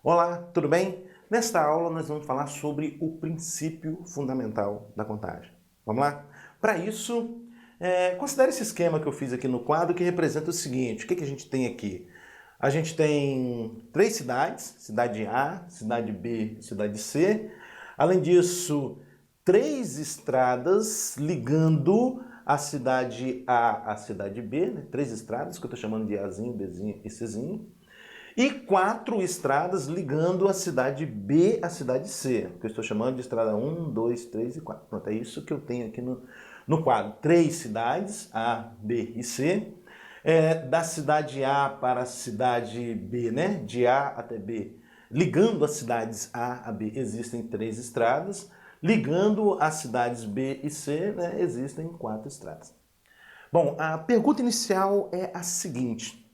Olá, tudo bem? Nesta aula nós vamos falar sobre o princípio fundamental da contagem. Vamos lá? Para isso, considere esse esquema que eu fiz aqui no quadro que representa o seguinte. O que a gente tem aqui? A gente tem 3 cidades, cidade A, cidade B e cidade C. Além disso, 3 estradas ligando a cidade A à cidade B, né? 3 estradas que eu estou chamando de Azinho, Bzinho e Czinho. E 4 estradas ligando a cidade B à cidade C, que eu estou chamando de estrada 1, 2, 3 e 4. Pronto, é isso que eu tenho aqui no quadro. 3 cidades, A, B e C. Da cidade A para a cidade B, né? De A até B, ligando as cidades A a B, existem 3 estradas. Ligando as cidades B e C, né, existem 4 estradas. Bom, a pergunta inicial é a seguinte.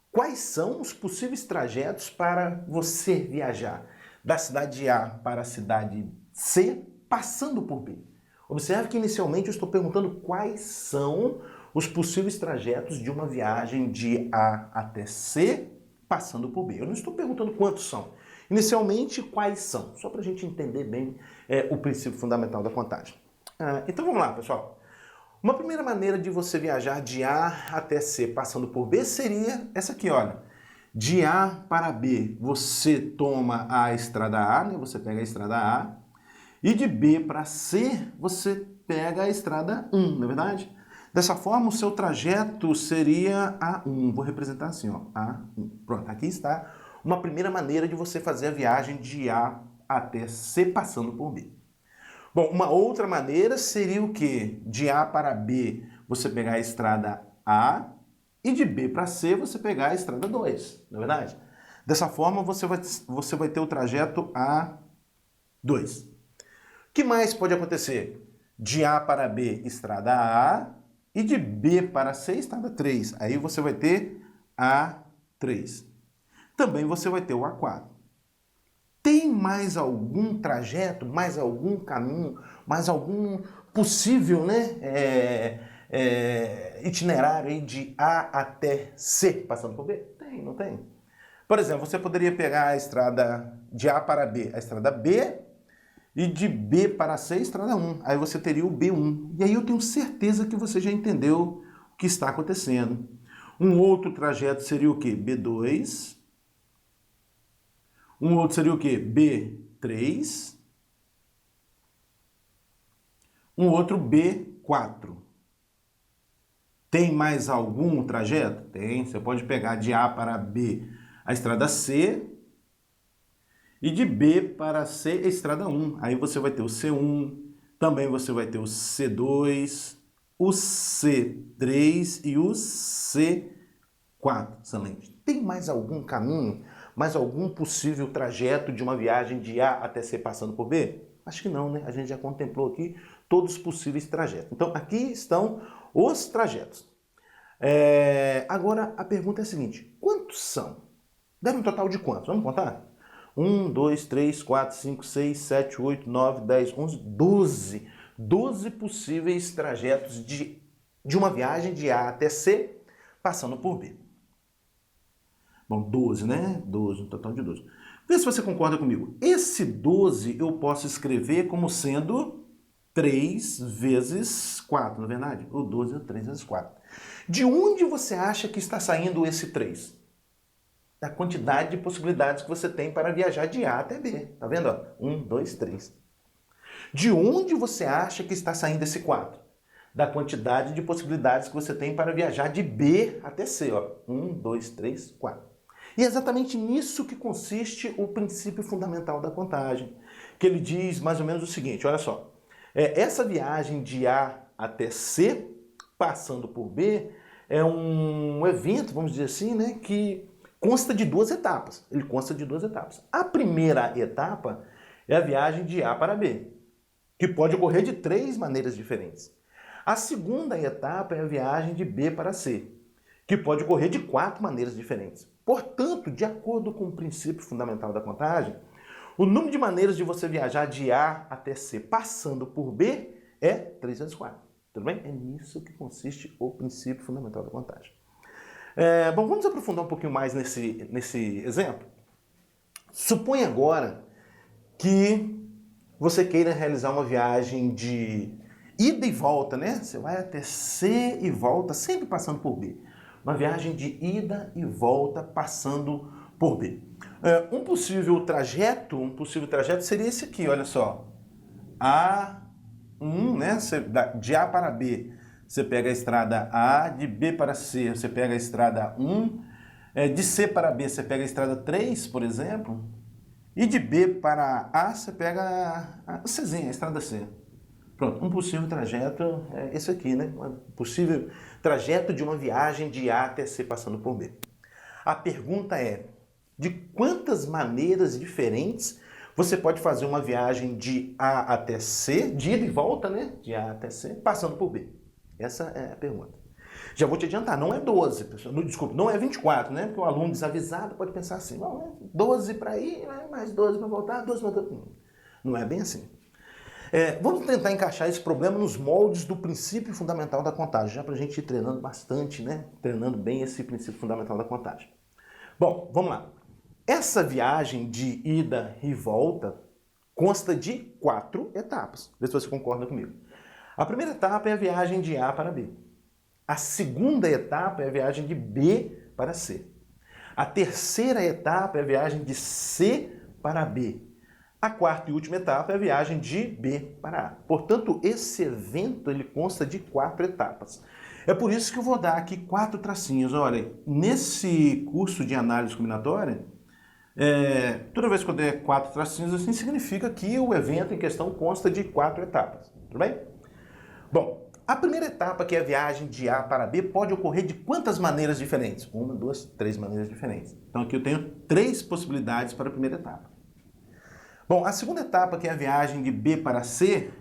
Quais são os possíveis trajetos para você viajar da cidade A para a cidade C, passando por B? Observe que inicialmente eu estou perguntando quais são os possíveis trajetos de uma viagem de A até C, passando por B. Eu não estou perguntando quantos são. Inicialmente, quais são? Só para a gente entender bem o princípio fundamental da contagem. Então vamos lá, pessoal. Uma primeira maneira de você viajar de A até C passando por B seria essa aqui, olha. De A para B, você toma a estrada A, né? Você pega a estrada A. E de B para C, você pega a estrada 1, não é verdade? Dessa forma, o seu trajeto seria A1. Vou representar assim, ó, A1. Pronto, aqui está uma primeira maneira de você fazer a viagem de A até C passando por B. Bom, uma outra maneira seria o quê? De A para B, você pegar a estrada A e de B para C, você pegar a estrada 2, não é verdade? Dessa forma, você vai ter o trajeto A2. O que mais pode acontecer? De A para B, estrada A, e de B para C, estrada 3. Aí você vai ter A3. Também você vai ter o A4. Tem mais algum trajeto, mais algum caminho, mais algum possível, né, itinerário aí de A até C, passando por B? Tem, não tem? Por exemplo, você poderia pegar a estrada de A para B, a estrada B, e de B para C, a estrada 1. Aí você teria o B1. E aí eu tenho certeza que você já entendeu o que está acontecendo. Um outro trajeto seria o quê? B2. Um outro seria o quê? B3. Um outro B4. Tem mais algum trajeto? Tem. Você pode pegar de A para B a estrada C e de B para C a estrada 1. Aí você vai ter o C1, também você vai ter o C2, o C3 e o C4. Excelente. Tem mais algum caminho? Mais algum possível trajeto de uma viagem de A até C passando por B? Acho que não, né? A gente já contemplou aqui todos os possíveis trajetos. Então, aqui estão os trajetos. Agora, a pergunta é a seguinte. Quantos são? Deve um total de quantos? Vamos contar? 1, 2, 3, 4, 5, 6, 7, 8, 9, 10, 11, 12. 12 possíveis trajetos de uma viagem de A até C passando por B. Bom, 12, né? 12, um total de 12. Vê se você concorda comigo. Esse 12 eu posso escrever como sendo 3 vezes 4, não é verdade? O 12 é 3 vezes 4. De onde você acha que está saindo esse 3? Da quantidade de possibilidades que você tem para viajar de A até B. Tá vendo? 1, 2, 3. De onde você acha que está saindo esse 4? Da quantidade de possibilidades que você tem para viajar de B até C. 1, 2, 3, 4. E é exatamente nisso que consiste o princípio fundamental da contagem, que ele diz mais ou menos o seguinte, olha só, essa viagem de A até C, passando por B, é um evento, vamos dizer assim, né, que consta de 2 etapas. Ele consta de 2 etapas. A primeira etapa é a viagem de A para B, que pode ocorrer de 3 maneiras diferentes. A segunda etapa é a viagem de B para C, que pode ocorrer de 4 maneiras diferentes. Portanto, de acordo com o princípio fundamental da contagem, o número de maneiras de você viajar de A até C passando por B é 3 vezes 4. Tudo bem? É nisso que consiste o princípio fundamental da contagem. Bom, vamos aprofundar um pouquinho mais nesse exemplo? Suponha agora que você queira realizar uma viagem de ida e volta, né? Você vai até C e volta, sempre passando por B. Uma viagem de ida e volta passando por B. Um possível trajeto seria esse aqui, olha só. A1, né? De A para B, você pega a estrada A, de B para C, você pega a estrada 1, de C para B, você pega a estrada 3, por exemplo, e de B para A, você pega a Czinha, a estrada C. Pronto, um possível trajeto é esse aqui, né? Um possível trajeto de uma viagem de A até C passando por B. A pergunta é, de quantas maneiras diferentes você pode fazer uma viagem de A até C, de ida e volta, né? De A até C, passando por B? Essa é a pergunta. Já vou te adiantar, não é 12, pessoal. Desculpa, não é 24, né? Porque o aluno desavisado pode pensar assim, não, 12 para ir, mais 12 para voltar, 12 para voltar. Não é bem assim. Vamos tentar encaixar esse problema nos moldes do princípio fundamental da contagem, já para a gente ir treinando bastante, né? Treinando bem esse princípio fundamental da contagem. Bom, vamos lá. Essa viagem de ida e volta consta de 4 etapas. Vê se você concorda comigo. A primeira etapa é a viagem de A para B. A segunda etapa é a viagem de B para C. A terceira etapa é a viagem de C para B. A quarta e última etapa é a viagem de B para A. Portanto, esse evento ele consta de 4 etapas. É por isso que eu vou dar aqui 4 tracinhos. Olha, nesse curso de análise combinatória, toda vez que eu der 4 tracinhos, assim significa que o evento em questão consta de 4 etapas. Tudo bem? Bom, a primeira etapa, que é a viagem de A para B, pode ocorrer de quantas maneiras diferentes? 1, 2, 3 maneiras diferentes. Então aqui eu tenho 3 possibilidades para a primeira etapa. Bom, a segunda etapa, que é a viagem de B para C,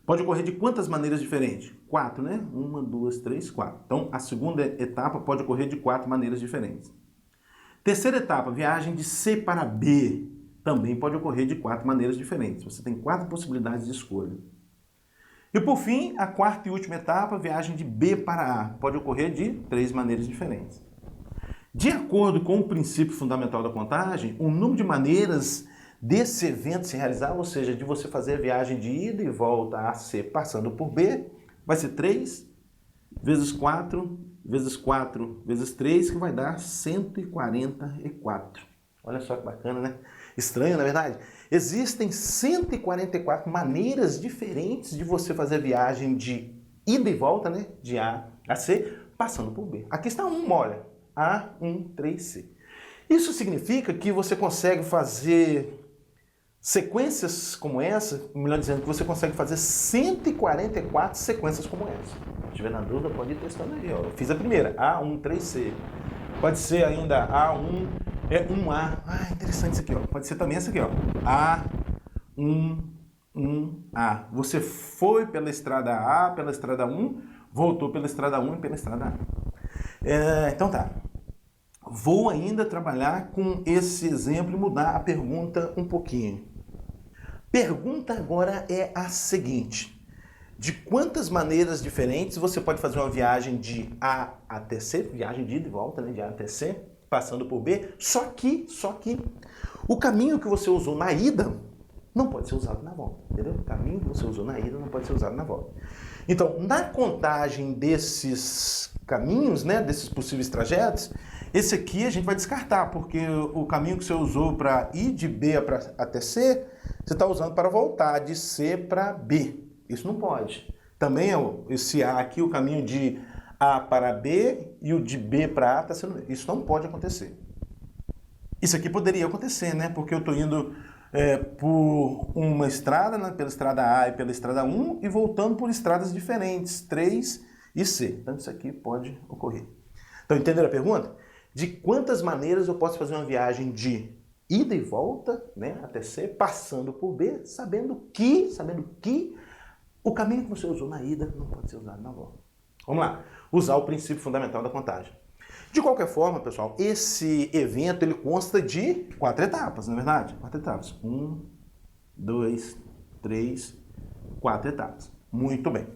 pode ocorrer de quantas maneiras diferentes? 4, né? 1, 2, 3, 4. Então, a segunda etapa pode ocorrer de 4 maneiras diferentes. Terceira etapa, viagem de C para B, também pode ocorrer de 4 maneiras diferentes. Você tem 4 possibilidades de escolha. E, por fim, a quarta e última etapa, viagem de B para A, pode ocorrer de 3 maneiras diferentes. De acordo com o princípio fundamental da contagem, o número de maneiras desse evento se realizar, ou seja, de você fazer a viagem de ida e volta a C passando por B, vai ser 3 vezes 4 vezes 4 vezes 3, que vai dar 144. Olha só que bacana, né? Estranho, na verdade? Existem 144 maneiras diferentes de você fazer a viagem de ida e volta, né? De A a C, passando por B. Aqui está uma, olha. A1, 3C. Isso significa que você consegue fazer sequências como essa, melhor dizendo, que você consegue fazer 144 sequências como essa. Se tiver na dúvida, pode ir testando aí. Ó. Eu fiz a primeira, A1, 3C. Pode ser ainda A1, 1A. Ah, interessante isso aqui. Ó. Pode ser também essa aqui. Ó. A1, 1A. Você foi pela estrada A, pela estrada 1, voltou pela estrada 1 e pela estrada A. Então tá. Vou ainda trabalhar com esse exemplo e mudar a pergunta um pouquinho. Pergunta agora é a seguinte: de quantas maneiras diferentes você pode fazer uma viagem de A até C, viagem de ida e volta, né, de A até C, passando por B, só que o caminho que você usou na ida não pode ser usado na volta, entendeu? O caminho que você usou na ida não pode ser usado na volta. Então, na contagem desses caminhos, né, desses possíveis trajetos, esse aqui a gente vai descartar, porque o caminho que você usou para ir de B até C, você está usando para voltar de C para B. Isso não pode. Também esse A aqui, o caminho de A para B e o de B para A, está sendo... Isso não pode acontecer. Isso aqui poderia acontecer, né? Porque eu estou indo por uma estrada, né, pela estrada A e pela estrada 1, e voltando por estradas diferentes, 3 e C. Então isso aqui pode ocorrer. Então entenderam a pergunta? De quantas maneiras eu posso fazer uma viagem de ida e volta, né, até C, passando por B, sabendo que o caminho que você usou na ida não pode ser usado na volta. Vamos lá, usar o princípio fundamental da contagem. De qualquer forma, pessoal, esse evento ele consta de 4 etapas, não é verdade? 4 etapas. 1, 2, 3, 4 etapas. Muito bem.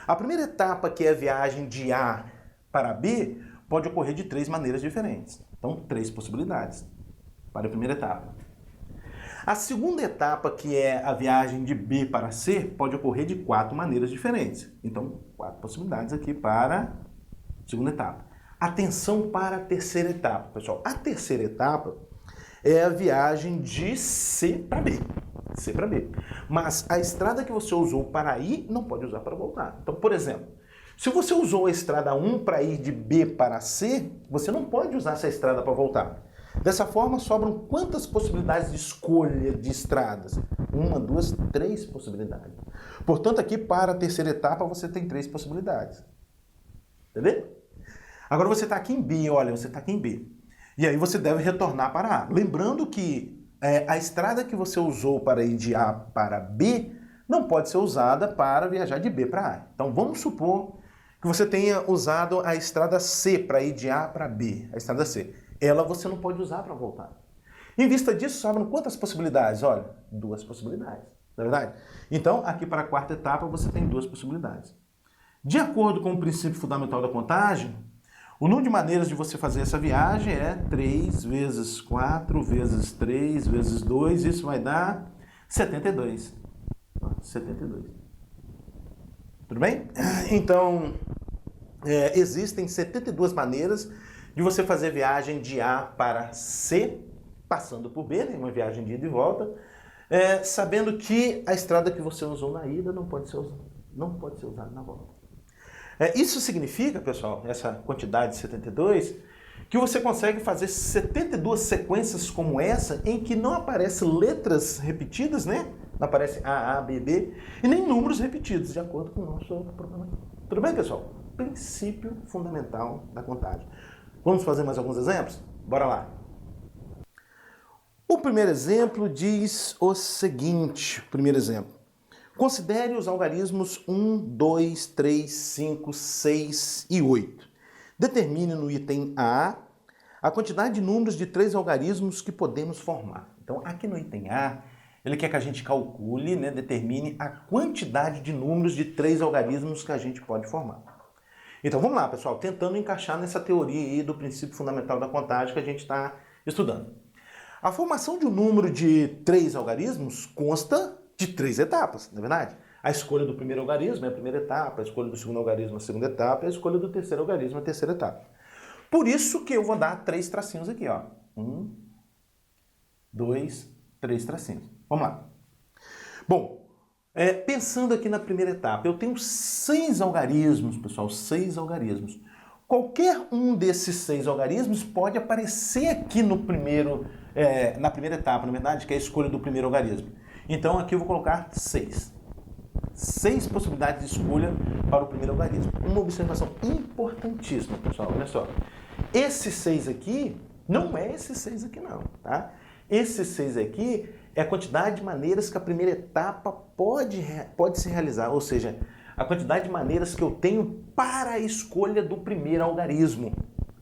A primeira etapa, que é a viagem de A para B, pode ocorrer de 3 maneiras diferentes. Então, 3 possibilidades. para a primeira etapa. A segunda etapa, que é a viagem de B para C, pode ocorrer de 4 maneiras diferentes. Então, 4 possibilidades aqui para a segunda etapa. Atenção para a terceira etapa, pessoal. A terceira etapa é a viagem de C para B. C para B. Mas a estrada que você usou para ir, não pode usar para voltar. Então, por exemplo, se você usou a estrada 1 para ir de B para C, você não pode usar essa estrada para voltar. Dessa forma, sobram quantas possibilidades de escolha de estradas? 1, 2, 3 possibilidades. Portanto, aqui para a terceira etapa, você tem 3 possibilidades. Entendeu? Agora você está aqui em B, olha, você está aqui em B. E aí você deve retornar para A. Lembrando que a estrada que você usou para ir de A para B não pode ser usada para viajar de B para A. Então vamos supor que você tenha usado a estrada C para ir de A para B, a estrada C. Ela você não pode usar para voltar. Em vista disso, sobram quantas possibilidades? Olha, 2 possibilidades, não é verdade? Então, aqui para a quarta etapa, você tem 2 possibilidades. De acordo com o princípio fundamental da contagem, o número de maneiras de você fazer essa viagem é 3 vezes 4 vezes 3 vezes 2, isso vai dar 72. 72. Tudo bem? Então, existem 72 maneiras de você fazer viagem de A para C, passando por B, né? Uma viagem de ida e volta, sabendo que a estrada que você usou na ida não pode ser usada na volta. Isso significa, pessoal, essa quantidade de 72, que você consegue fazer 72 sequências como essa, em que não aparecem letras repetidas, né? Não aparece A, B, B, e nem números repetidos, de acordo com o nosso programa. Tudo bem, pessoal? Princípio fundamental da contagem. Vamos fazer mais alguns exemplos? Bora lá. O primeiro exemplo diz o seguinte, primeiro exemplo. Considere os algarismos 1, 2, 3, 5, 6 e 8. Determine no item A a quantidade de números de 3 algarismos que podemos formar. Então, aqui no item A, ele quer que a gente calcule, né, determine a quantidade de números de 3 algarismos que a gente pode formar. Então vamos lá, pessoal, tentando encaixar nessa teoria aí do princípio fundamental da contagem que a gente está estudando. A formação de um número de 3 algarismos consta de 3 etapas, não é verdade? A escolha do primeiro algarismo é a primeira etapa, a escolha do segundo algarismo é a segunda etapa, e a escolha do terceiro algarismo é a terceira etapa. Por isso que eu vou dar 3 tracinhos aqui, ó. 1, 2, 3 tracinhos. Vamos lá. Bom, pensando aqui na primeira etapa, eu tenho 6 algarismos, pessoal, 6 algarismos. Qualquer um desses 6 algarismos pode aparecer aqui no na primeira etapa, na verdade, que é a escolha do primeiro algarismo. Então aqui eu vou colocar 6. 6 possibilidades de escolha para o primeiro algarismo. Uma observação importantíssima, pessoal, olha só. Esse 6 aqui não é esse 6 aqui não, tá? Esse 6 aqui é a quantidade de maneiras que a primeira etapa pode se realizar, ou seja, a quantidade de maneiras que eu tenho para a escolha do primeiro algarismo.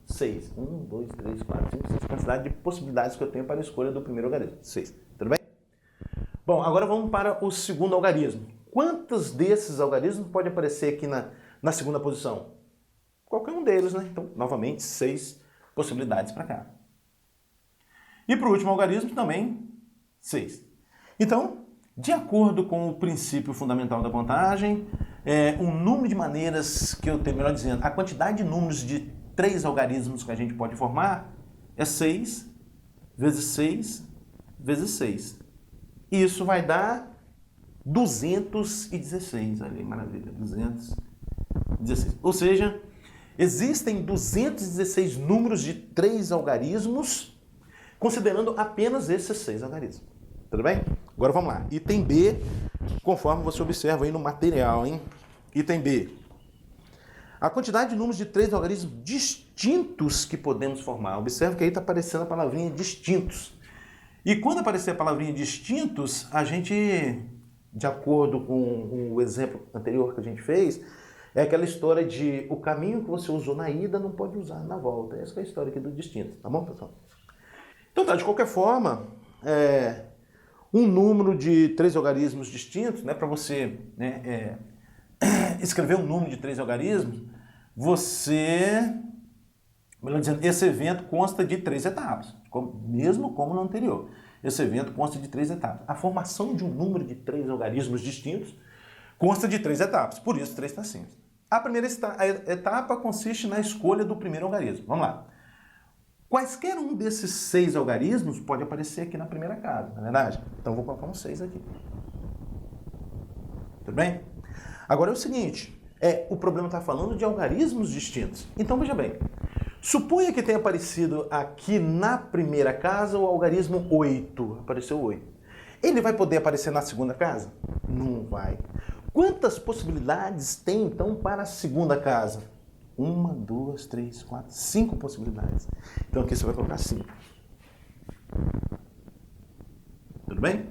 6. 1, 2, 3, 4, 5, 6. Quantidade de possibilidades que eu tenho para a escolha do primeiro algarismo. 6. Tudo bem? Bom, agora vamos para o segundo algarismo. Quantos desses algarismos pode aparecer aqui na segunda posição? Qualquer um deles, né? Então, novamente, 6 possibilidades para cá. E para o último algarismo também 6. Então, de acordo com o princípio fundamental da contagem, um número de maneiras que eu tenho, melhor dizendo, a quantidade de números de 3 algarismos que a gente pode formar é 6 vezes 6 vezes 6. E isso vai dar 216. Olha aí, maravilha, 216. Ou seja, existem 216 números de 3 algarismos, considerando apenas esses 6 algarismos. Tudo bem? Agora vamos lá. Item B, conforme você observa aí no material, hein? Item B. A quantidade de números de 3 algarismos distintos que podemos formar. Observe que aí está aparecendo a palavrinha distintos. E quando aparecer a palavrinha distintos, a gente, de acordo com o exemplo anterior que a gente fez, é aquela história de o caminho que você usou na ida não pode usar na volta. Essa é a história aqui do distinto. Tá bom, pessoal? Então tá, de qualquer forma, um número de 3 algarismos distintos, né, para você escrever um número de 3 algarismos, melhor dizendo, esse evento consta de 3 etapas. De mesmo como no anterior. Esse evento consta de 3 etapas. A formação de um número de 3 algarismos distintos consta de 3 etapas, por isso 3 tracinhos. A primeira etapa consiste na escolha do primeiro algarismo. Vamos lá. Quaisquer um desses 6 algarismos pode aparecer aqui na primeira casa, não é verdade? Então vou colocar um 6 aqui. Tudo bem? Agora é o seguinte, o problema está falando de algarismos distintos. Então veja bem, suponha que tenha aparecido aqui na primeira casa o algarismo 8, apareceu 8. Ele vai poder aparecer na segunda casa? Não vai. Quantas possibilidades tem então para a segunda casa? 1, 2, 3, 4, 5 possibilidades. Então aqui você vai colocar 5. Tudo bem?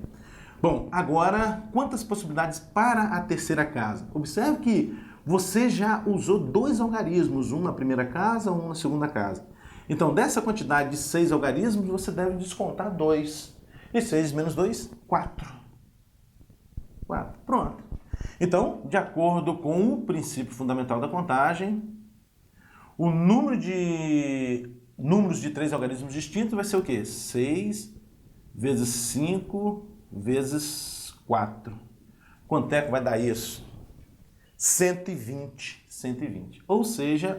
Bom, agora, quantas possibilidades para a terceira casa? Observe que você já usou 2 algarismos, um na primeira casa, um na segunda casa. Então, dessa quantidade de 6 algarismos, você deve descontar 2. E 6 menos 2, 4. 4. Pronto. Então, de acordo com o princípio fundamental da contagem, o número de números de 3 algarismos distintos vai ser o quê? 6 vezes 5 vezes 4. Quanto é que vai dar isso? 120. 120. Ou seja,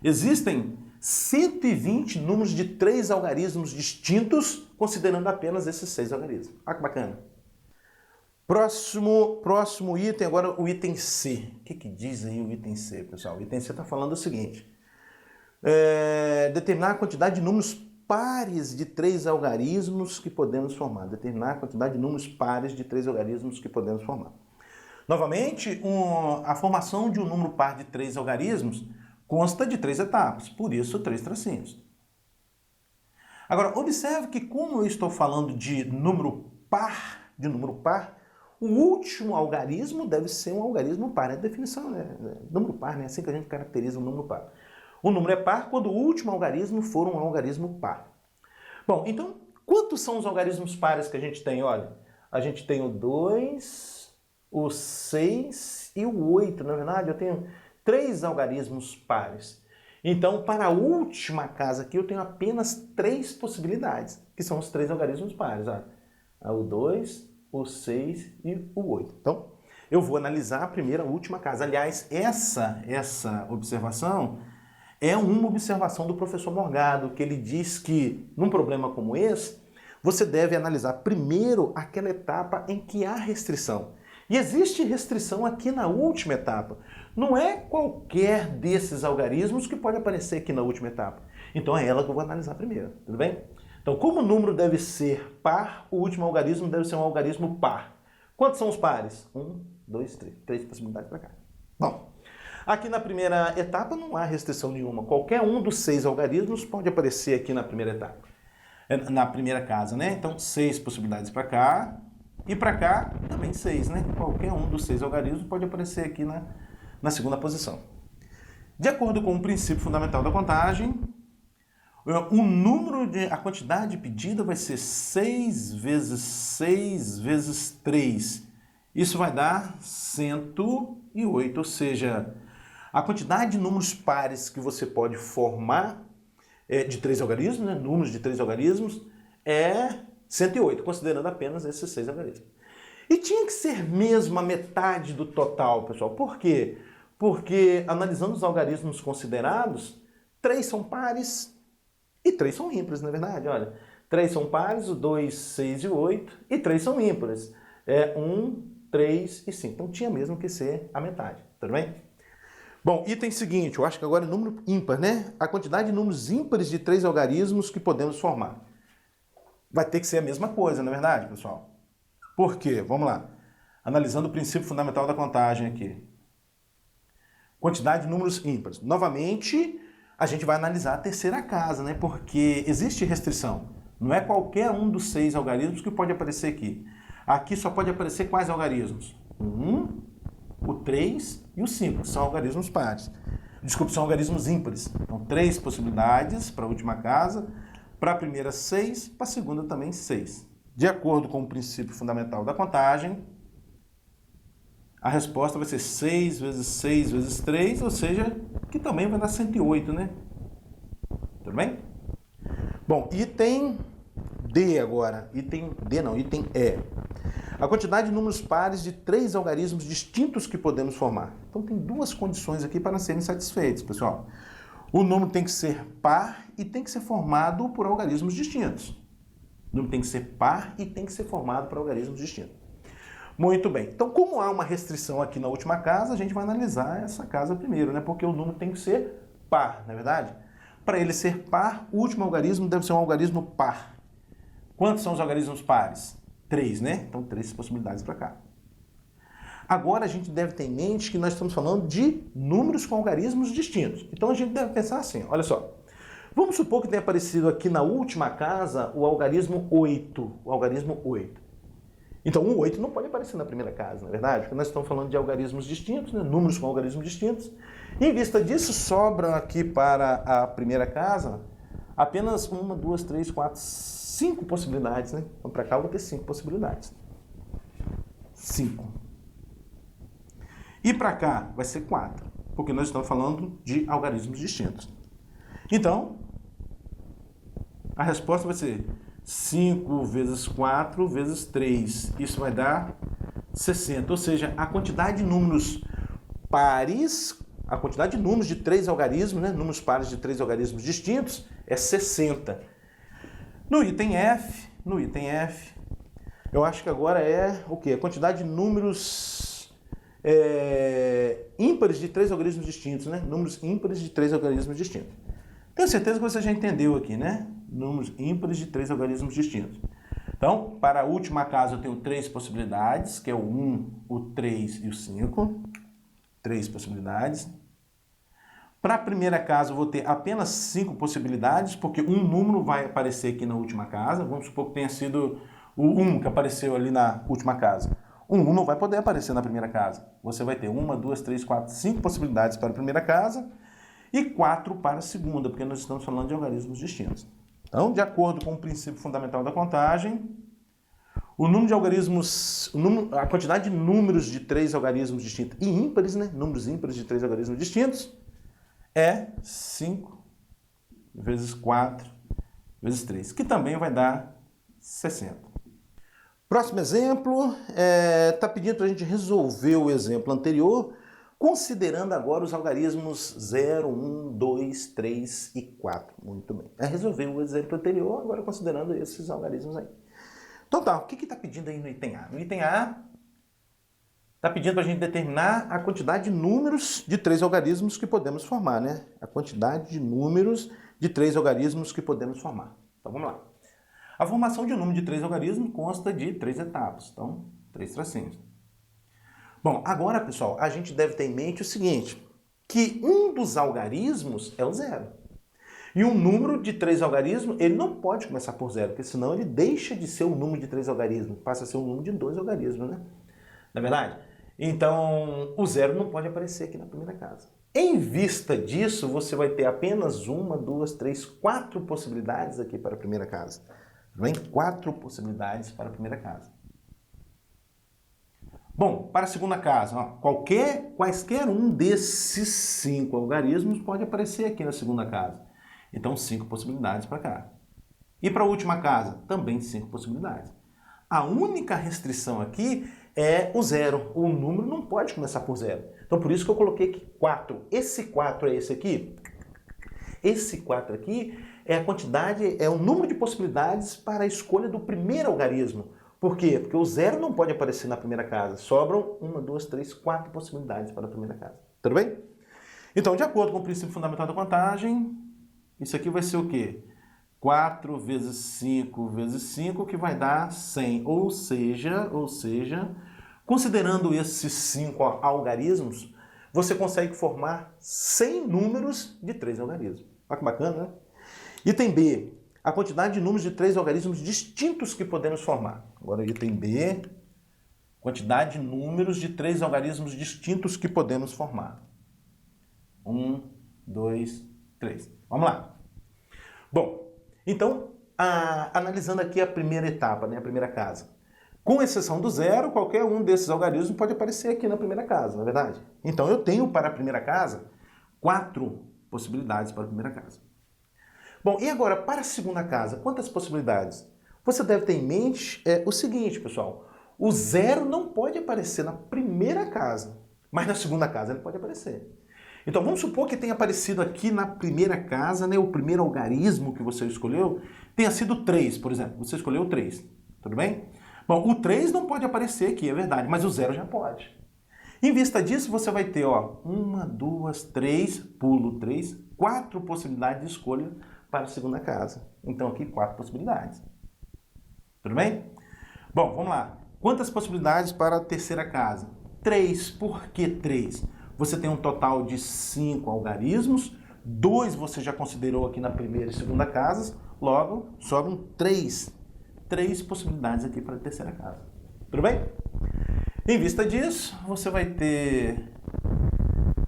existem 120 números de 3 algarismos distintos, considerando apenas esses 6 algarismos. Olha que bacana. Próximo item, agora o item C. O que diz aí o item C, pessoal? O item C está falando o seguinte. Determinar a quantidade de números pares de 3 algarismos que podemos formar. Determinar a quantidade de números pares de 3 algarismos que podemos formar. Novamente, a formação de um número par de 3 algarismos consta de 3 etapas, por isso 3 tracinhos. Agora, observe que como eu estou falando de número par, o último algarismo deve ser um algarismo par. É a definição, né? Número par, né? Assim que a gente caracteriza um número par. O número é par quando o último algarismo for um algarismo par. Bom, então, quantos são os algarismos pares que a gente tem? Olha, a gente tem o 2, o 6 e o 8. Na verdade, eu tenho 3 algarismos pares. Então, para a última casa aqui, eu tenho apenas 3 possibilidades, que são os 3 algarismos pares. Olha, o 2, o 6 e o 8. Então, eu vou analisar a primeira e a última casa. Aliás, essa observação é uma observação do professor Morgado, que ele diz que, num problema como esse, você deve analisar primeiro aquela etapa em que há restrição. E existe restrição aqui na última etapa. Não é qualquer desses algarismos que pode aparecer aqui na última etapa. Então é ela que eu vou analisar primeiro, tudo bem? Então, como o número deve ser par, o último algarismo deve ser um algarismo par. Quantos são os pares? 1, 2, 3. 3 possibilidades para cá. Bom, aqui na primeira etapa não há restrição nenhuma. Qualquer um dos 6 algarismos pode aparecer aqui na primeira etapa. Na primeira casa, né? Então, 6 possibilidades para cá. E para cá, também 6, né? Qualquer um dos 6 algarismos pode aparecer aqui na segunda posição. De acordo com o princípio fundamental da contagem, a quantidade pedida vai ser 6 vezes 6 vezes 3. Isso vai dar 108, ou seja, a quantidade de números pares que você pode formar de 3 algarismos, né? Números de 3 algarismos, é 108, considerando apenas esses 6 algarismos. E tinha que ser mesmo a metade do total, pessoal. Por quê? Porque, analisando os algarismos considerados, 3 são pares e 3 são ímpares, não é verdade? Olha, 3 são pares, o 2, 6 e 8, e 3 são ímpares. 1, 3 e 5. Então tinha mesmo que ser a metade, tudo bem? Bom, item seguinte, eu acho que agora é número ímpar, né? A quantidade de números ímpares de 3 algarismos que podemos formar. Vai ter que ser a mesma coisa, não é verdade, pessoal? Por quê? Vamos lá. Analisando o princípio fundamental da contagem aqui. Quantidade de números ímpares. Novamente, a gente vai analisar a terceira casa, né? Porque existe restrição. Não é qualquer um dos 6 algarismos que pode aparecer aqui. Aqui só pode aparecer quais algarismos? O 1, o 3 e o 5. São algarismos pares. Desculpe, são algarismos ímpares. Então, 3 possibilidades para a última casa. Para a primeira, 6. Para a segunda, também 6. De acordo com o princípio fundamental da contagem, a resposta vai ser 6 vezes 6 vezes 3, ou seja, que também vai dar 108, né? Tudo bem? Bom, item D agora. Item D não, item E. A quantidade de números pares de 3 algarismos distintos que podemos formar. Então tem duas condições aqui para serem satisfeitos, pessoal. O número tem que ser par e tem que ser formado por algarismos distintos. O número tem que ser par e tem que ser formado por algarismos distintos. Muito bem. Então, como há uma restrição aqui na última casa, a gente vai analisar essa casa primeiro, né? Porque o número tem que ser par, não é verdade? Para ele ser par, o último algarismo deve ser um algarismo par. Quantos são os algarismos pares? 3, né? Então, 3 possibilidades para cá. Agora, a gente deve ter em mente que nós estamos falando de números com algarismos distintos. Então, a gente deve pensar assim, olha só. Vamos supor que tenha aparecido aqui na última casa o algarismo 8. O algarismo 8. Então, o 8 não pode aparecer na primeira casa, não é verdade? Porque nós estamos falando de algarismos distintos, né? Números com algarismos distintos. Em vista disso, sobram aqui para a primeira casa apenas 1, 2, 3, 4, 5 possibilidades, né? Então, para cá eu vou ter 5 possibilidades. 5. E para cá vai ser 4, porque nós estamos falando de algarismos distintos. Então, a resposta vai ser 5 vezes 4 vezes 3. Isso vai dar 60. Ou seja, a quantidade de números pares, a quantidade de números de 3 algarismos, né? Números pares de 3 algarismos distintos, é 60. No item F, eu acho que agora é o quê? A quantidade de números ímpares de 3 algarismos distintos, né? Números ímpares de 3 algarismos distintos. Tenho certeza que você já entendeu aqui, né? Números ímpares de 3 algarismos distintos. Então, para a última casa eu tenho 3 possibilidades, que é o 1, o 3 e o 5. 3 possibilidades. Para a primeira casa eu vou ter apenas 5 possibilidades, porque um número vai aparecer aqui na última casa. Vamos supor que tenha sido o 1 que apareceu ali na última casa. O 1 não vai poder aparecer na primeira casa. Você vai ter 1, 2, 3, 4, 5 possibilidades para a primeira casa e 4 para a segunda, porque nós estamos falando de algarismos distintos. Então, de acordo com o princípio fundamental da contagem, o número de algarismos, a quantidade de números de 3 algarismos distintos e ímpares, né? Números ímpares de 3 algarismos distintos, é 5 vezes 4 vezes 3, que também vai dar 60. Próximo exemplo, está pedindo para a gente resolver o exemplo anterior, considerando agora os algarismos 0, 1, 2, 3 e 4. Muito bem. Resolver o exemplo anterior, agora considerando esses algarismos aí. Então tá, o que está pedindo aí no item A? No item A, está pedindo para a gente determinar a quantidade de números de 3 algarismos que podemos formar, né? A quantidade de números de 3 algarismos que podemos formar. Então vamos lá. A formação de um número de 3 algarismos consta de 3 etapas. Então, 3 tracinhos. Bom, agora, pessoal, a gente deve ter em mente o seguinte, que um dos algarismos é o 0. E um número de 3 algarismos, ele não pode começar por 0, porque senão ele deixa de ser um número de 3 algarismos, passa a ser um número de 2 algarismos, né? Não é verdade? Então, o 0 não pode aparecer aqui na primeira casa. Em vista disso, você vai ter apenas 1, 2, 3, 4 possibilidades aqui para a primeira casa. Vem 4 possibilidades para a primeira casa. Bom, para a segunda casa, ó, quaisquer um desses 5 algarismos pode aparecer aqui na segunda casa. Então, 5 possibilidades para cá. E para a última casa, também 5 possibilidades. A única restrição aqui é o 0. O número não pode começar por 0. Então, por isso que eu coloquei aqui 4. Esse 4 é esse aqui? Esse 4 aqui é a quantidade, é o número de possibilidades para a escolha do primeiro algarismo. Por quê? Porque o 0 não pode aparecer na primeira casa. Sobram 1, 2, 3, 4 possibilidades para a primeira casa. Tudo bem? Então, de acordo com o princípio fundamental da contagem, isso aqui vai ser o quê? 4 vezes 5 vezes 5, que vai dar 100. Ou seja, considerando esses 5 algarismos, você consegue formar 100 números de 3 algarismos. Olha que bacana, né? Item B. A quantidade de números de 3 algarismos distintos que podemos formar. Agora, item B. Quantidade de números de 3 algarismos distintos que podemos formar. 1, 2, 3. Vamos lá. Bom, então, analisando aqui a primeira etapa, né, a primeira casa. Com exceção do 0, qualquer um desses algarismos pode aparecer aqui na primeira casa, não é verdade? Então, eu tenho para a primeira casa 4 possibilidades para a primeira casa. Bom, e agora, para a segunda casa, quantas possibilidades? Você deve ter em mente o seguinte, pessoal. O zero não pode aparecer na primeira casa, mas na segunda casa ele pode aparecer. Então vamos supor que tenha aparecido aqui na primeira casa, né, o primeiro algarismo que você escolheu, tenha sido 3, por exemplo. Você escolheu 3, tudo bem? Bom, o 3 não pode aparecer aqui, é verdade, mas o 0 já pode. Em vista disso, você vai ter, ó, 1, 2, 3, pulo 3, 4 possibilidades de escolha para a segunda casa. Então aqui 4 possibilidades. Tudo bem? Bom, vamos lá. Quantas possibilidades para a terceira casa? 3. Por que 3? Você tem um total de 5 algarismos, 2 você já considerou aqui na primeira e segunda casas, logo sobram 3 possibilidades aqui para a terceira casa. Tudo bem? Em vista disso, você vai ter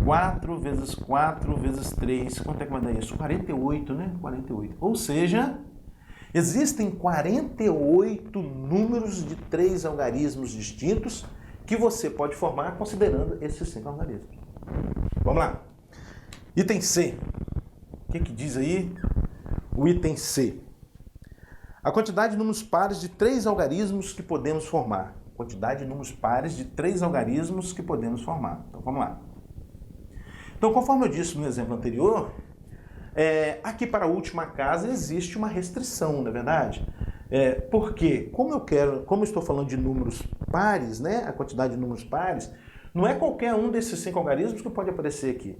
4 vezes 4 vezes 3. Quanto é que vai dar isso? 48, né? 48. Ou seja, existem 48 números de 3 algarismos distintos que você pode formar considerando esses 5 algarismos. Vamos lá. Item C. O que diz aí o item C? A quantidade de números pares de 3 algarismos que podemos formar. Quantidade de números pares de 3 algarismos que podemos formar. Então, vamos lá. Então, conforme eu disse no exemplo anterior, aqui para a última casa existe uma restrição, não é verdade? Porque, como eu estou falando de números pares, né, a quantidade de números pares, não é qualquer um desses 5 algarismos que pode aparecer aqui.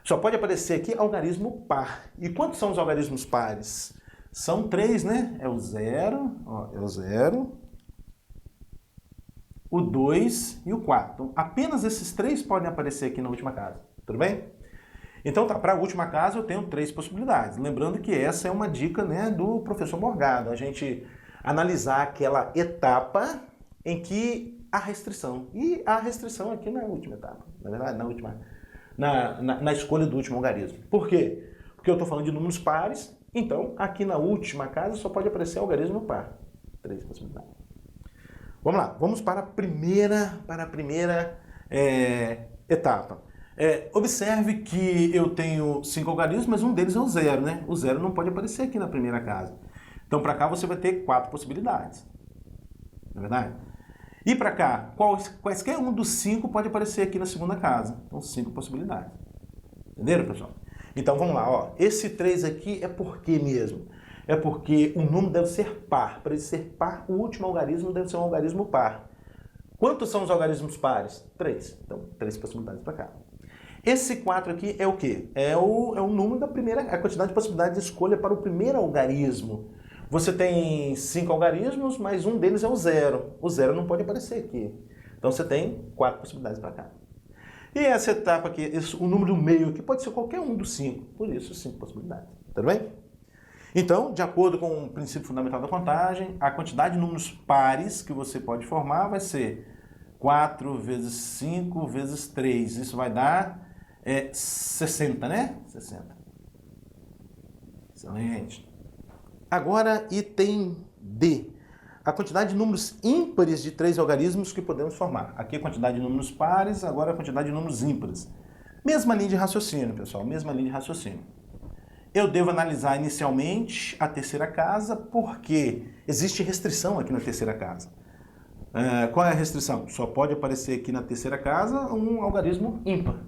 Só pode aparecer aqui algarismo par. E quantos são os algarismos pares? São 3, né? É o 0, o 2 e o 4. Então, apenas esses 3 podem aparecer aqui na última casa. Tudo bem? Então tá, para a última casa eu tenho 3 possibilidades. Lembrando que essa é uma dica, né, do professor Morgado. A gente analisar aquela etapa em que há restrição. E há restrição aqui na última etapa. Na verdade, na escolha do último algarismo. Por quê? Porque eu estou falando de números pares. Então, aqui na última casa só pode aparecer algarismo par. 3 possibilidades. Vamos lá, vamos para a primeira etapa. Observe que eu tenho 5 algarismos, mas um deles é o 0, né? O 0 não pode aparecer aqui na primeira casa. Então, para cá você vai ter 4 possibilidades. Não é verdade? E para cá, quaisquer um dos 5 pode aparecer aqui na segunda casa. Então, 5 possibilidades. Entenderam, pessoal? Então, vamos lá. Ó. Esse 3 aqui é por quê mesmo? É porque o número deve ser par. Para ele ser par, o último algarismo deve ser um algarismo par. Quantos são os algarismos pares? 3. Então, 3 possibilidades para cá. Esse 4 aqui é o quê? É o número da primeira, a quantidade de possibilidades de escolha para o primeiro algarismo. Você tem 5 algarismos, mas um deles é o 0. O 0 não pode aparecer aqui. Então, você tem 4 possibilidades para cá. E essa etapa aqui, o número do meio aqui, pode ser qualquer um dos 5. Por isso, 5 possibilidades. Tudo bem? Então, de acordo com o princípio fundamental da contagem, a quantidade de números pares que você pode formar vai ser 4 vezes 5 vezes 3. Isso vai dar 60, né? 60. Excelente. Agora, item D. A quantidade de números ímpares de 3 algarismos que podemos formar. Aqui a quantidade de números pares, agora a quantidade de números ímpares. Mesma linha de raciocínio, pessoal, mesma linha de raciocínio. Eu devo analisar inicialmente a terceira casa porque existe restrição aqui na terceira casa. Qual é a restrição? Só pode aparecer aqui na terceira casa um algarismo ímpar.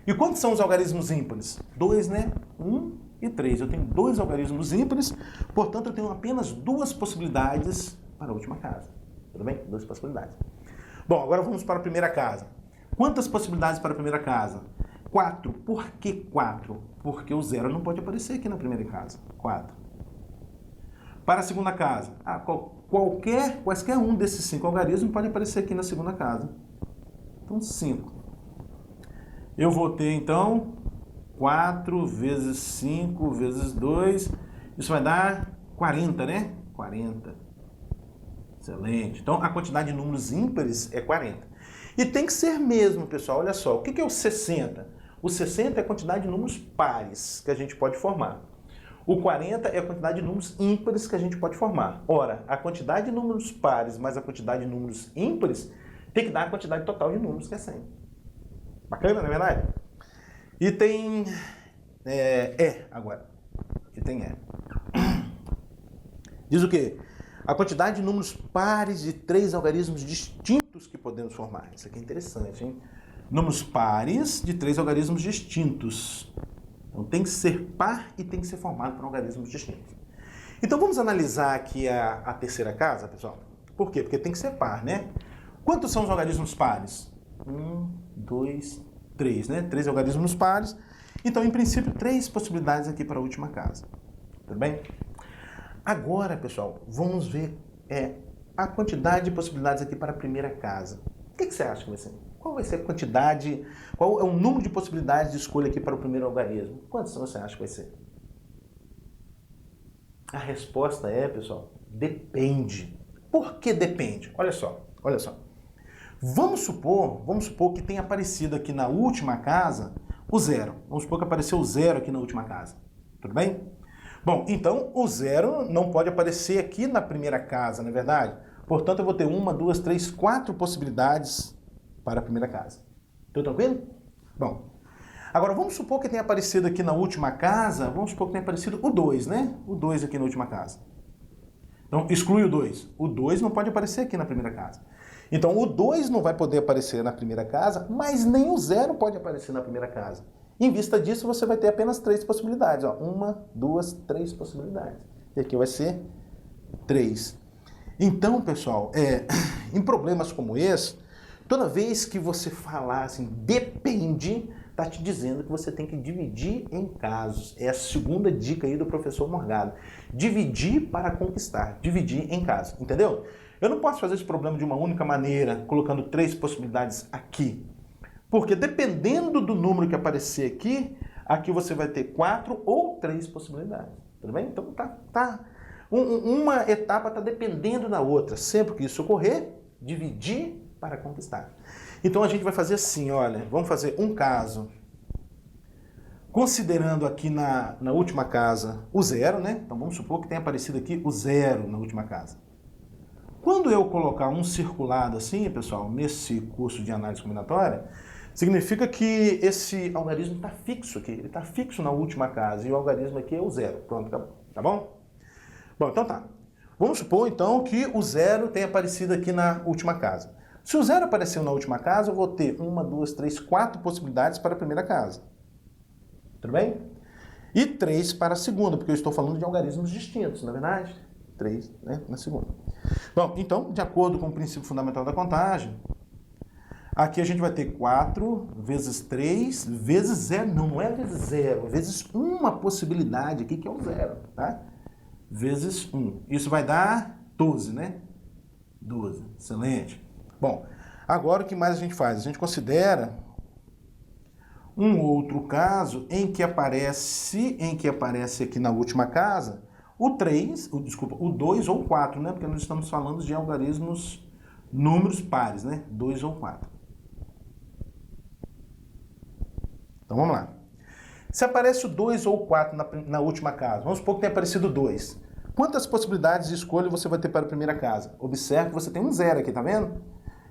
E quantos são os algarismos ímpares? 2, né? 1 e 3. Eu tenho 2 algarismos ímpares, portanto eu tenho apenas 2 possibilidades para a última casa. Tudo bem? 2 possibilidades. Bom, agora vamos para a primeira casa. Quantas possibilidades para a primeira casa? 4. Por que 4? Porque o 0 não pode aparecer aqui na primeira casa. 4. Para a segunda casa, quaisquer um desses 5 algarismos pode aparecer aqui na segunda casa. Então, 5. Eu vou ter, então, 4 vezes 5 vezes 2. Isso vai dar 40, né? 40. Excelente. Então, a quantidade de números ímpares é 40. E tem que ser mesmo, pessoal. Olha só, o que é o 60? O 60 é a quantidade de números pares que a gente pode formar. O 40 é a quantidade de números ímpares que a gente pode formar. Ora, a quantidade de números pares mais a quantidade de números ímpares tem que dar a quantidade total de números, que é 100. Bacana, não é verdade? Item agora. item E. Diz o quê? A quantidade de números pares de 3 algarismos distintos que podemos formar. Isso aqui é interessante, hein? Números pares de 3 algarismos distintos. Então tem que ser par e tem que ser formado por algarismos distintos. Então vamos analisar aqui a terceira casa, pessoal. Por quê? Porque tem que ser par, né? Quantos são os algarismos pares? 1, 2, 3, né? 3 algarismos pares. Então, em princípio, 3 possibilidades aqui para a última casa. Tudo bem? Agora, pessoal, vamos ver a quantidade de possibilidades aqui para a primeira casa. O que você acha que vai ser? Qual vai ser a quantidade, qual é o número de possibilidades de escolha aqui para o primeiro algarismo? Quantos você acha que vai ser? A resposta é, pessoal, depende. Por que depende? Olha só, olha só. Vamos supor que tenha aparecido aqui na última casa o 0. Vamos supor que apareceu o 0 aqui na última casa. Tudo bem? Bom, então o 0 não pode aparecer aqui na primeira casa, não é verdade? Portanto, eu vou ter 1, 2, 3, 4 possibilidades para a primeira casa. Tudo tranquilo? Bom, agora vamos supor que tenha aparecido aqui na última casa, vamos supor que tenha aparecido o 2, né? O 2 aqui na última casa. Então, exclui o 2. O 2 não pode aparecer aqui na primeira casa. Então, o 2 não vai poder aparecer na primeira casa, mas nem o 0 pode aparecer na primeira casa. Em vista disso, você vai ter apenas 3 possibilidades. 1, 2, 3 possibilidades. E aqui vai ser 3. Então, pessoal, em problemas como esse, toda vez que você falar assim, depende, está te dizendo que você tem que dividir em casos. É a segunda dica aí do professor Morgado. Dividir para conquistar. Dividir em casos. Entendeu? Eu não posso fazer esse problema de uma única maneira, colocando 3 possibilidades aqui. Porque dependendo do número que aparecer aqui, aqui você vai ter 4 ou 3 possibilidades. Tudo bem? Então uma etapa está dependendo da outra. Sempre que isso ocorrer, dividir para conquistar. Então a gente vai fazer assim, olha, vamos fazer um caso. Considerando aqui na última casa o 0, né? Então vamos supor que tenha aparecido aqui o 0 na última casa. Quando eu colocar um circulado assim, pessoal, nesse curso de análise combinatória, significa que esse algarismo está fixo aqui. Ele está fixo na última casa e o algarismo aqui é o 0. Pronto, tá bom? Bom, então tá. Vamos supor, então, que o 0 tenha aparecido aqui na última casa. Se o 0 apareceu na última casa, eu vou ter 1, 2, 3, 4 possibilidades para a primeira casa. Tudo bem? E 3 para a segunda, porque eu estou falando de algarismos distintos, não é verdade? 3, né, na segunda. Bom, então, de acordo com o princípio fundamental da contagem, aqui a gente vai ter 4 vezes 3 vezes 0. Não é vezes 0, vezes uma possibilidade aqui, que é o 0, tá? Vezes 1. Isso vai dar 12, né? 12. Excelente. Bom, agora o que mais a gente faz? A gente considera um outro caso em que aparece aqui na última casa o 2 ou 4, né? Porque nós estamos falando de algarismos números pares, né? 2 ou 4. Então vamos lá. Se aparece o 2 ou 4 na última casa, vamos supor que tenha aparecido 2. Quantas possibilidades de escolha você vai ter para a primeira casa? Observe que você tem um 0 aqui, tá vendo?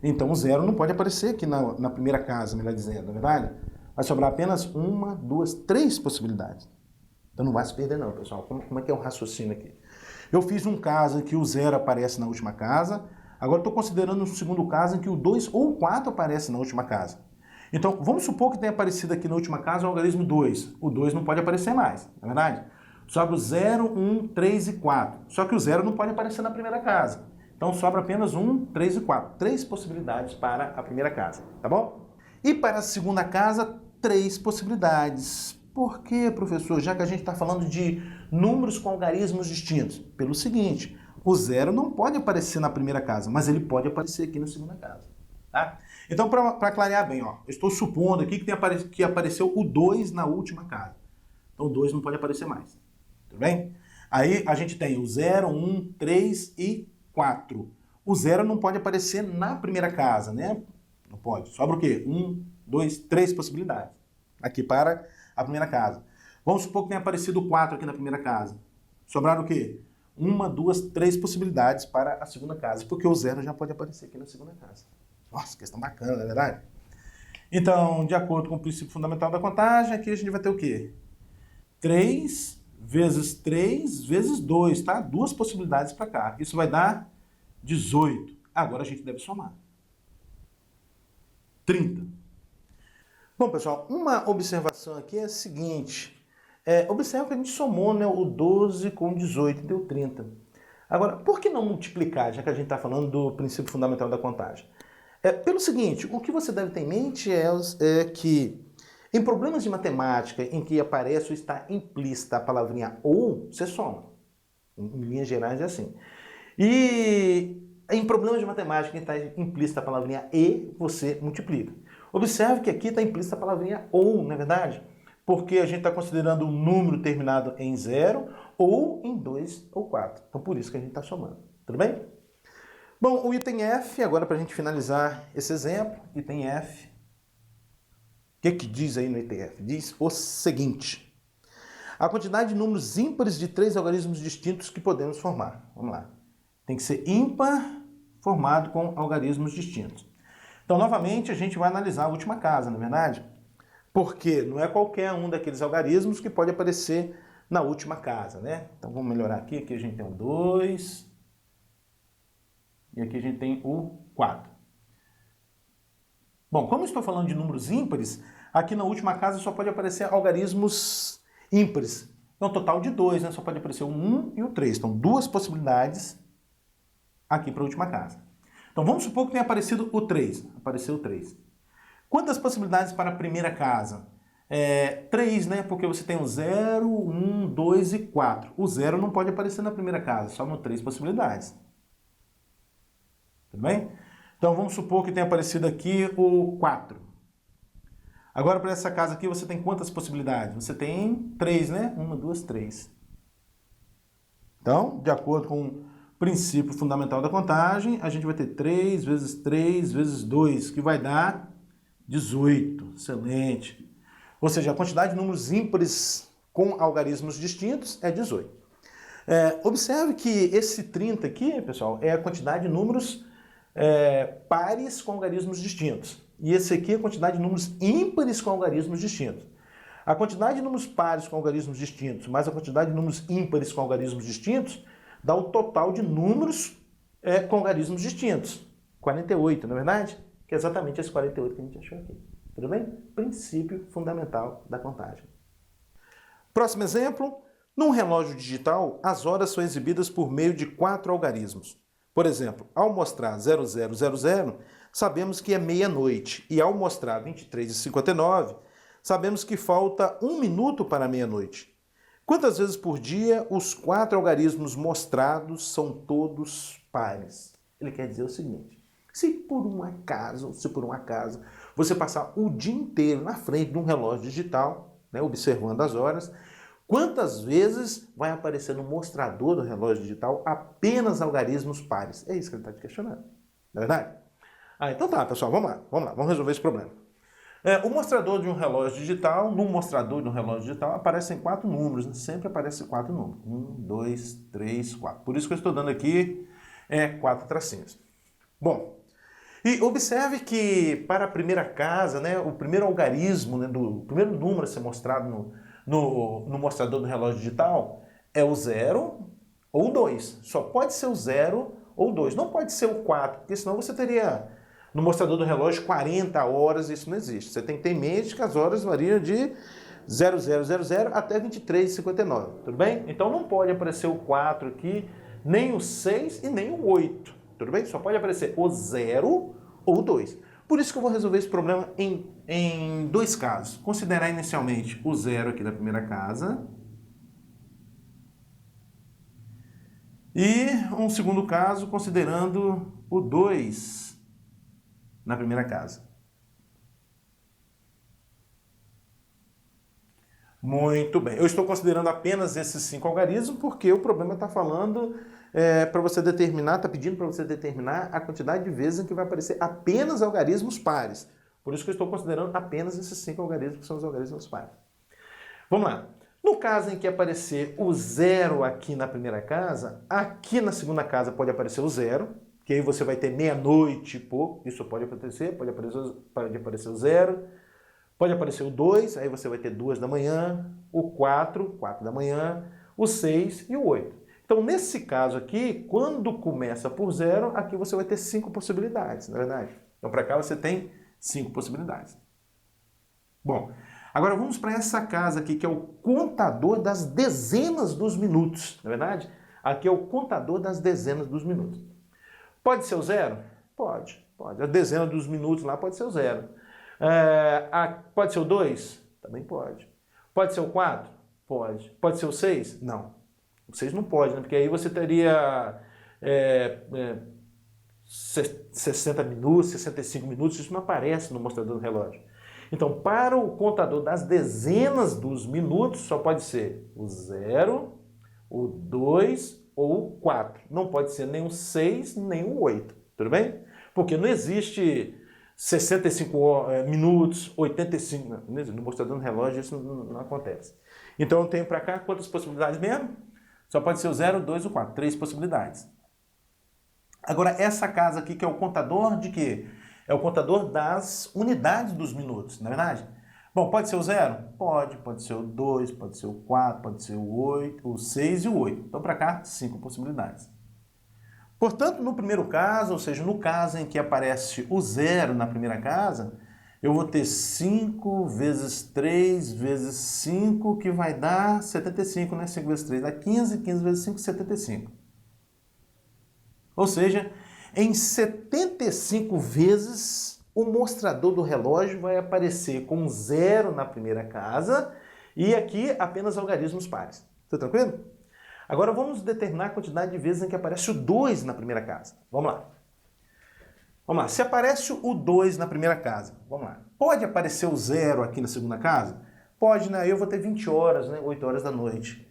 Então o 0 não pode aparecer aqui na primeira casa, melhor dizendo, não é verdade? Vai sobrar apenas 1, 2, 3 possibilidades. Então não vai se perder não, pessoal. Como é que é o raciocínio aqui? Eu fiz um caso em que o 0 aparece na última casa, agora estou considerando um segundo caso em que o 2 ou 4 aparece na última casa. Então, vamos supor que tenha aparecido aqui na última casa o algarismo 2. O 2 não pode aparecer mais, não é verdade? Sobra o 0, 1, 3 e 4. Só que o 0 não pode aparecer na primeira casa. Então, sobra apenas 1, 3 e 4. 3 possibilidades para a primeira casa, tá bom? E para a segunda casa, 3 possibilidades. Por quê, professor? Já que a gente está falando de números com algarismos distintos. Pelo seguinte, o 0 não pode aparecer na primeira casa, mas ele pode aparecer aqui na segunda casa. Tá? Então, para clarear bem, ó, eu estou supondo aqui que apareceu o 2 na última casa. Então, o 2 não pode aparecer mais. Tudo bem? Aí a gente tem o 0, 1, 3 e 4. O 0 não pode aparecer na primeira casa, né? Não pode. Sobra o quê? 1, 2, 3 possibilidades. Aqui para a primeira casa. Vamos supor que tenha aparecido o 4 aqui na primeira casa. Sobraram o quê? 1, 2, 3 possibilidades para a segunda casa, porque o 0 já pode aparecer aqui na segunda casa. Nossa, questão bacana, não é verdade? Então, de acordo com o princípio fundamental da contagem, aqui a gente vai ter o quê? 3 vezes 3 vezes 2, tá? Duas possibilidades para cá. Isso vai dar 18. Agora a gente deve somar. 30. Bom, pessoal, uma observação aqui é a seguinte. Observa que a gente somou, né, o 12 com 18, deu 30. Agora, por que não multiplicar, já que a gente está falando do princípio fundamental da contagem? Pelo seguinte, o que você deve ter em mente é que em problemas de matemática em que aparece ou está implícita a palavrinha ou, você soma. Em linhas gerais é assim. E em problemas de matemática em que está implícita a palavrinha e, você multiplica. Observe que aqui está implícita a palavrinha ou, não é verdade? Porque a gente está considerando um número terminado em 0 ou em 2 ou 4. Então, por isso que a gente está somando. Tudo bem? Bom, o item F, agora para a gente finalizar esse exemplo, item F. O que diz aí no item F? Diz o seguinte. A quantidade de números ímpares de 3 algarismos distintos que podemos formar. Vamos lá. Tem que ser ímpar formado com algarismos distintos. Então, novamente, a gente vai analisar a última casa, não é verdade? Porque não é qualquer um daqueles algarismos que pode aparecer na última casa, né? Então, vamos melhorar aqui. Aqui a gente tem o 2 e aqui a gente tem o 4. Bom, como eu estou falando de números ímpares, aqui na última casa só pode aparecer algarismos ímpares. É um total de 2, né? Só pode aparecer o 1 e o 3. Então, duas possibilidades aqui para a última casa. Então, vamos supor que tenha aparecido o 3. Apareceu o 3. Quantas possibilidades para a primeira casa? 3, né? Porque você tem o 0, 1, 2 e 4. O 0 não pode aparecer na primeira casa, só no 3 possibilidades. Tudo bem? Então, vamos supor que tenha aparecido aqui o 4. Agora, para essa casa aqui, você tem quantas possibilidades? Você tem 3, né? 1, 2, 3. Então, de acordo com o princípio fundamental da contagem, a gente vai ter 3 vezes 2, que vai dar 18. Excelente. Ou seja, a quantidade de números ímpares com algarismos distintos é 18. Observe que esse 30 aqui, pessoal, é a quantidade de números pares com algarismos distintos. E esse aqui é a quantidade de números ímpares com algarismos distintos. A quantidade de números pares com algarismos distintos mais a quantidade de números ímpares com algarismos distintos dá o total de números com algarismos distintos. 48, não é verdade? Que é exatamente esse 48 que a gente achou aqui. Tudo bem? Princípio fundamental da contagem. Próximo exemplo. Num relógio digital, as horas são exibidas por meio de 4 algarismos. Por exemplo, ao mostrar 0000, sabemos que é meia-noite. E ao mostrar 23h59, sabemos que falta 1 minuto para meia-noite. Quantas vezes por dia os 4 algarismos mostrados são todos pares? Ele quer dizer o seguinte. Se por um acaso você passar o dia inteiro na frente de um relógio digital, né, observando as horas, quantas vezes vai aparecer no mostrador do relógio digital apenas algarismos pares? É isso que ele está te questionando, não é verdade? Então tá, pessoal, vamos lá, vamos resolver esse problema. O mostrador de um relógio digital, no mostrador de um relógio digital, aparecem 4 números, né? Sempre aparecem 4 números. 1, 2, 3, 4. Por isso que eu estou dando aqui 4 tracinhos. Bom, e observe que para a primeira casa, né, o primeiro algarismo, né, o primeiro número a ser mostrado no mostrador do relógio digital é o 0 ou o 2. Só pode ser o 0 ou o 2. Não pode ser o 4, porque senão você teria no mostrador do relógio 40 horas, isso não existe. Você tem que ter em mente que as horas variam de 0000 até 23h59, tudo bem? Então não pode aparecer o 4 aqui, nem o 6 e nem o 8, tudo bem? Só pode aparecer o 0 ou o 2. Por isso que eu vou resolver esse problema em 2 casos. Considerar inicialmente o 0 aqui da primeira casa. E um segundo caso, considerando o 2 na primeira casa. Muito bem. Eu estou considerando apenas esses 5 algarismos porque o problema está falando para você determinar, está pedindo para você determinar a quantidade de vezes em que vai aparecer apenas algarismos pares. Por isso que eu estou considerando apenas esses 5 algarismos que são os algarismos pares. Vamos lá. No caso em que aparecer o 0 aqui na primeira casa, aqui na segunda casa pode aparecer o 0, que aí você vai ter meia-noite e pouco. Isso pode acontecer, pode aparecer o 0, Pode aparecer o 2, aí você vai ter 2 da manhã, o 4, 4 da manhã, o 6 e o 8. Então, nesse caso aqui, quando começa por 0, aqui você vai ter 5 possibilidades, não é verdade? Então, para cá você tem 5 possibilidades. Bom, agora vamos para essa casa aqui, que é o contador das dezenas dos minutos, não é verdade? Aqui é o contador das dezenas dos minutos. Pode ser o 0? Pode. A dezena dos minutos lá pode ser o 0. Pode ser o 2? Também pode. Pode ser o 4? Pode. Pode ser o 6? Não. O 6 não pode, né? Porque aí você teria 60 minutos, 65 minutos, isso não aparece no mostrador do relógio. Então, para o contador das dezenas dos minutos, só pode ser o 0, o 2 ou o 4. Não pode ser nem o 6, nem o 8. Tudo bem? Porque não existe 65 minutos, 85... No mostrador do relógio isso não acontece. Então, eu tenho para cá quantas possibilidades mesmo? Só pode ser o 0, o 2 ou o 4. 3 possibilidades. Agora, essa casa aqui, que é o contador de quê? É o contador das unidades dos minutos, não é verdade? Bom, pode ser o 0? Pode ser o 2, pode ser o 4, pode ser o 8, o 6 e o 8. Então, para cá, 5 possibilidades. Portanto, no primeiro caso, ou seja, no caso em que aparece o 0 na primeira casa, eu vou ter 5 vezes 3 vezes 5, que vai dar 75, né? 5 vezes 3 dá 15, 15 vezes 5, 75. Ou seja, em 75 vezes, o mostrador do relógio vai aparecer com 0 na primeira casa e aqui apenas algarismos pares. Tá tranquilo? Agora vamos determinar a quantidade de vezes em que aparece o 2 na primeira casa. Vamos lá. Vamos lá. Se aparece o 2 na primeira casa, vamos lá. Pode aparecer o 0 aqui na segunda casa? Pode, né? Eu vou ter 20 horas, né? 8 horas da noite.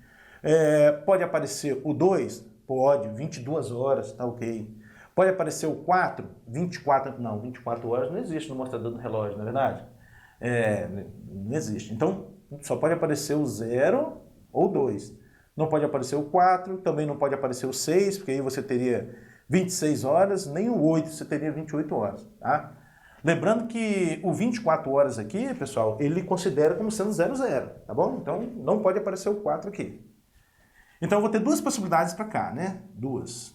Pode aparecer o 2? Pode. 22 horas, tá ok. Pode aparecer o 4? 24, não, 24 horas não existe no mostrador do relógio, não é verdade? Não existe. Então, só pode aparecer o 0 ou 2. Não pode aparecer o 4, também não pode aparecer o 6, porque aí você teria 26 horas, nem o 8, você teria 28 horas, tá? Lembrando que o 24 horas aqui, pessoal, ele considera como sendo 00, tá bom? Então, não pode aparecer o 4 aqui. Então, eu vou ter duas possibilidades para cá, né? Duas.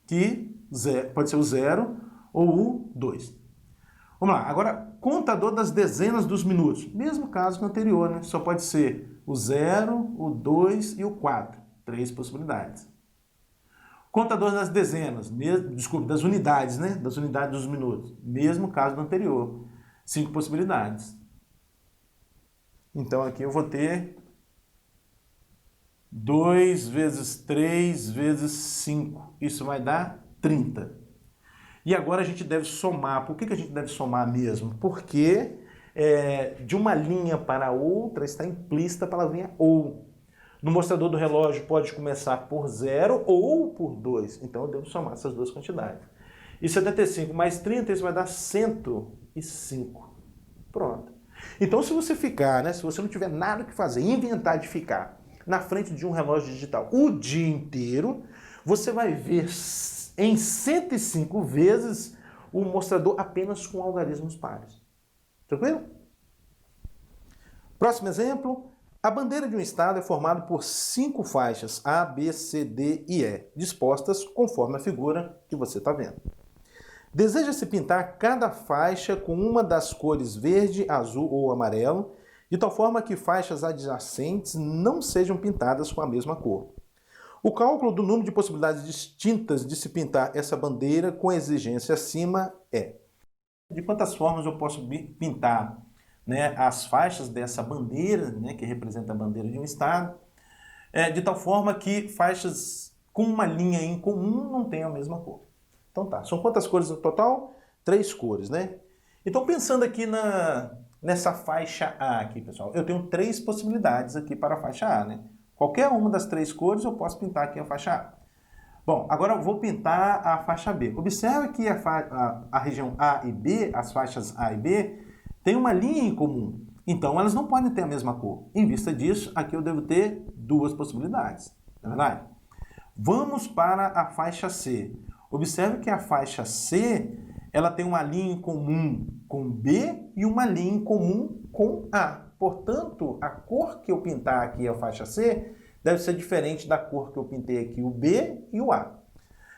Que pode ser o 0 ou o 2. Vamos lá. Agora, contador das dezenas dos minutos. Mesmo caso que o anterior, né? Só pode ser o 0, o 2 e o 4. 3 possibilidades. Contador das dezenas, desculpe, das unidades, né? Das unidades dos minutos. Mesmo caso do anterior. 5 possibilidades. Então, aqui eu vou ter 2 vezes 3 vezes 5. Isso vai dar 30. E agora a gente deve somar. Por que a gente deve somar mesmo? Porque de uma linha para outra está implícita a palavrinha ou. No mostrador do relógio pode começar por 0 ou por 2. Então eu devo somar essas duas quantidades. E 75 mais 30, isso vai dar 105. Pronto. Então se você ficar, né, se você não tiver nada que fazer, inventar de ficar na frente de um relógio digital o dia inteiro, você vai ver em 105 vezes o mostrador apenas com algarismos pares. Tranquilo? Próximo exemplo. A bandeira de um estado é formada por 5 faixas A, B, C, D e E, dispostas conforme a figura que você está vendo. Deseja-se pintar cada faixa com uma das cores verde, azul ou amarelo, de tal forma que faixas adjacentes não sejam pintadas com a mesma cor. O cálculo do número de possibilidades distintas de se pintar essa bandeira com a exigência acima é: de quantas formas eu posso pintar, né, as faixas dessa bandeira, né, que representa a bandeira de um estado, de tal forma que faixas com uma linha em comum não tenham a mesma cor. Então tá, são quantas cores no total? 3 cores, né? Então pensando aqui nessa faixa A aqui, pessoal, eu tenho 3 possibilidades aqui para a faixa A, né? Qualquer uma das 3 cores eu posso pintar aqui a faixa A. Bom, agora eu vou pintar a faixa B. Observe que a região A e B, as faixas A e B, tem uma linha em comum, então elas não podem ter a mesma cor. Em vista disso, aqui eu devo ter 2 possibilidades, não é verdade? Vamos para a faixa C. Observe que a faixa C, ela tem uma linha em comum com B e uma linha em comum com A. Portanto, a cor que eu pintar aqui, a faixa C, deve ser diferente da cor que eu pintei aqui, o B e o A.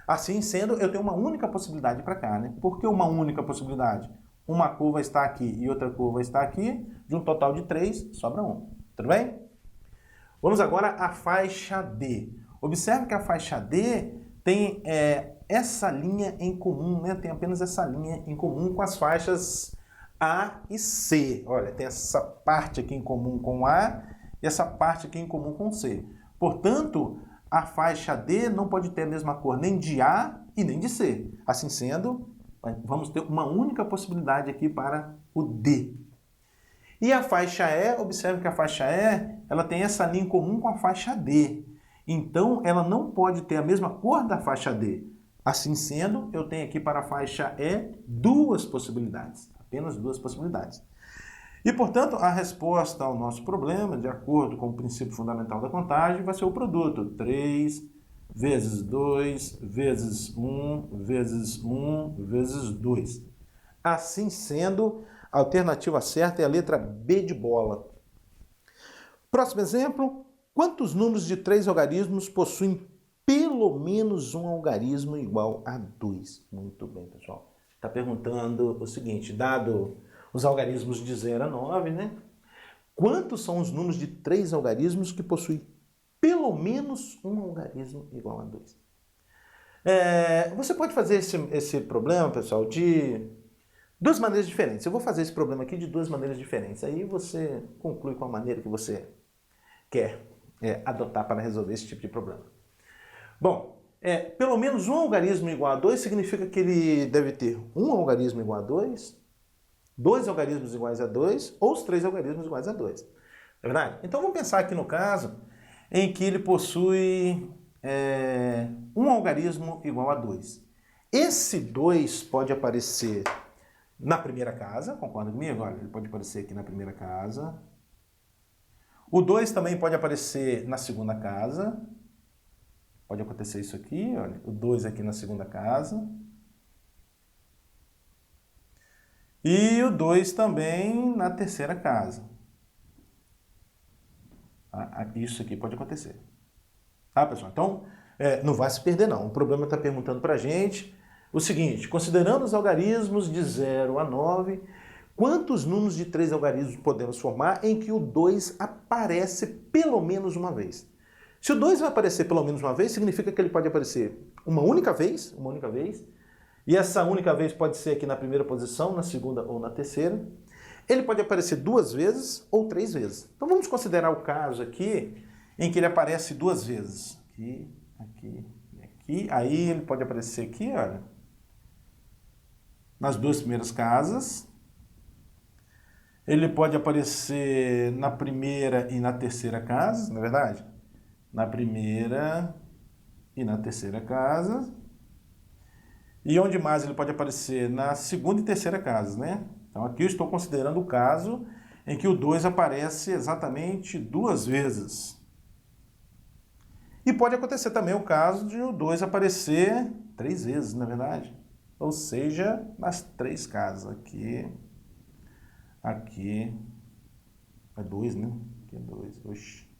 Assim sendo, eu tenho uma única possibilidade para cá, né? Por que uma única possibilidade? Uma cor vai estar aqui e outra cor vai estar aqui, de um total de 3, sobra 1. Tudo bem? Vamos agora à faixa D. Observe que a faixa D tem essa linha em comum, né? Tem apenas essa linha em comum com as faixas A e C. Olha, tem essa parte aqui em comum com A e essa parte aqui em comum com C. Portanto, a faixa D não pode ter a mesma cor nem de A e nem de C. Assim sendo, vamos ter uma única possibilidade aqui para o D. E a faixa E, observe que a faixa E, ela tem essa linha em comum com a faixa D. Então, ela não pode ter a mesma cor da faixa D. Assim sendo, eu tenho aqui para a faixa E duas possibilidades, apenas duas possibilidades. E, portanto, a resposta ao nosso problema, de acordo com o princípio fundamental da contagem, vai ser o produto 3 vezes 2 vezes 1 vezes 1 vezes 2. Assim sendo, a alternativa certa é a letra B de bola. Próximo exemplo. Quantos números de 3 algarismos possuem pelo menos um algarismo igual a 2? Muito bem, pessoal. Está perguntando o seguinte, dado os algarismos de 0 a 9, né? Quantos são os números de 3 algarismos que possuem pelo menos um algarismo igual a 2? Você pode fazer esse problema, pessoal, de duas maneiras diferentes. Eu vou fazer esse problema aqui de duas maneiras diferentes. Aí você conclui com a maneira que você quer adotar para resolver esse tipo de problema. Bom, pelo menos um algarismo igual a 2 significa que ele deve ter um algarismo igual a 2, 2 algarismos iguais a 2 ou os 3 algarismos iguais a 2. É verdade? Então vamos pensar aqui no caso em que ele possui um algarismo igual a 2. Esse 2 pode aparecer na primeira casa, concorda comigo? Olha, ele pode aparecer aqui na primeira casa. O 2 também pode aparecer na segunda casa. Pode acontecer isso aqui, olha, o 2 aqui na segunda casa. E o 2 também na terceira casa. Isso aqui pode acontecer. Tá, pessoal? Então, não vai se perder não. O problema está perguntando para a gente o seguinte, considerando os algarismos de 0 a 9, quantos números de 3 algarismos podemos formar em que o 2 aparece pelo menos uma vez? Se o 2 vai aparecer pelo menos uma vez, significa que ele pode aparecer uma única vez, e essa única vez pode ser aqui na primeira posição, na segunda ou na terceira. Ele pode aparecer 2 vezes ou 3 vezes. Então vamos considerar o caso aqui em que ele aparece 2 vezes. Aqui, aqui e aqui. Aí ele pode aparecer aqui, olha, nas 2 primeiras casas. Ele pode aparecer na primeira e na terceira casa, não é verdade? Na primeira e na terceira casa. E onde mais ele pode aparecer? Na segunda e terceira casa, né? Então aqui eu estou considerando o caso em que o 2 aparece exatamente 2 vezes. E pode acontecer também o caso de o 2 aparecer 3 vezes, na verdade. Ou seja, nas 3 casas. Aqui é 2, né? Aqui é 2, oxi.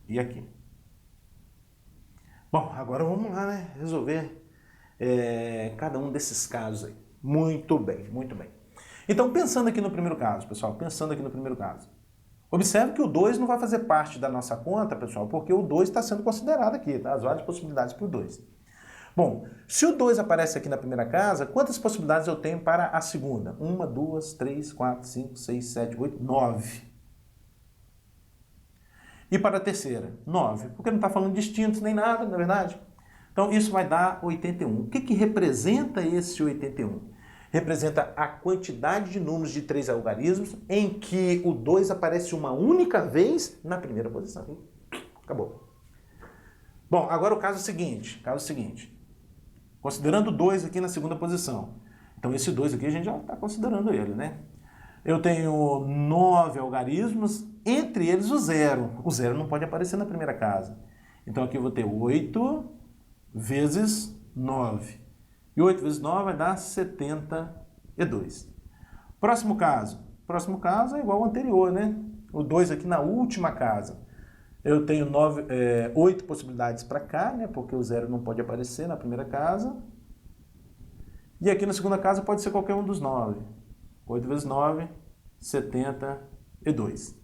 E aqui. Bom, agora vamos lá, né? Resolver cada um desses casos aí. Muito bem, muito bem. Então, pensando aqui no primeiro caso, pessoal, observe que o 2 não vai fazer parte da nossa conta, pessoal, porque o 2 está sendo considerado aqui, tá? As várias possibilidades para o 2. Bom, se o 2 aparece aqui na primeira casa, quantas possibilidades eu tenho para a segunda? 1, 2, 3, 4, 5, 6, 7, 8, 9. E para a terceira? 9. Porque não está falando de distintos nem nada, na verdade. Então, isso vai dar 81. O que representa esse 81? Representa a quantidade de números de 3 algarismos em que o 2 aparece uma única vez na primeira posição. Acabou. Bom, agora o caso seguinte. Considerando o 2 aqui na segunda posição. Então, esse 2 aqui a gente já está considerando ele, né? Eu tenho 9 algarismos, entre eles o 0. O 0 não pode aparecer na primeira casa. Então, aqui eu vou ter 8 vezes 9. E 8 vezes 9 vai dar 72. Próximo caso. Próximo caso é igual ao anterior, né? O 2 aqui na última casa. Eu tenho 8 possibilidades para cá, né? Porque o 0 não pode aparecer na primeira casa. E aqui na segunda casa pode ser qualquer um dos 9. 8 vezes 9, 72.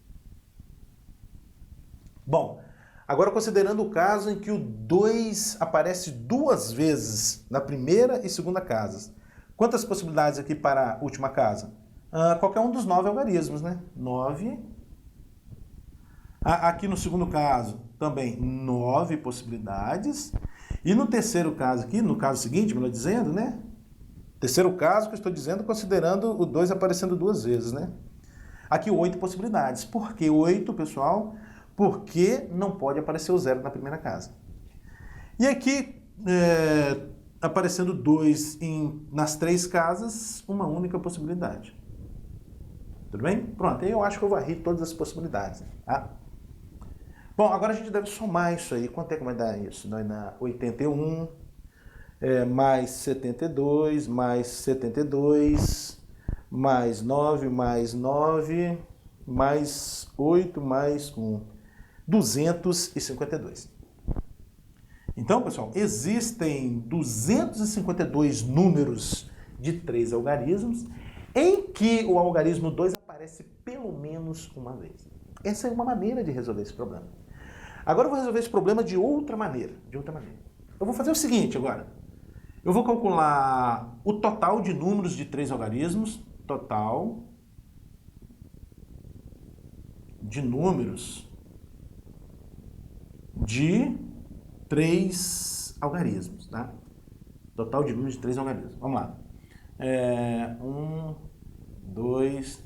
Bom, agora considerando o caso em que o 2 aparece 2 vezes na primeira e segunda casas. Quantas possibilidades aqui para a última casa? Qualquer um dos 9 algarismos, né? 9. Aqui no segundo caso, também 9 possibilidades. E no terceiro caso aqui, no caso seguinte, melhor dizendo, né? Terceiro caso que eu estou dizendo, considerando o 2 aparecendo 2 vezes, né? Aqui 8 possibilidades. Por que 8, pessoal? Porque não pode aparecer o 0 na primeira casa. E aqui, aparecendo 2 nas 3 casas, uma única possibilidade. Tudo bem? Pronto, aí eu acho que eu varri todas as possibilidades. Tá? Bom, agora a gente deve somar isso aí. Quanto é que vai dar isso? Vai dar 81, mais 72, mais 72, mais 9, mais 9, mais 8, mais 1. 252. Então, pessoal, existem 252 números de 3 algarismos em que o algarismo 2 aparece pelo menos uma vez. Essa é uma maneira de resolver esse problema. Agora eu vou resolver esse problema de outra maneira. Eu vou fazer o seguinte agora. Eu vou calcular o total de números de 3 algarismos. Total de números de 3 algarismos, tá? Total de números de 3 algarismos. Vamos lá. 1, 2,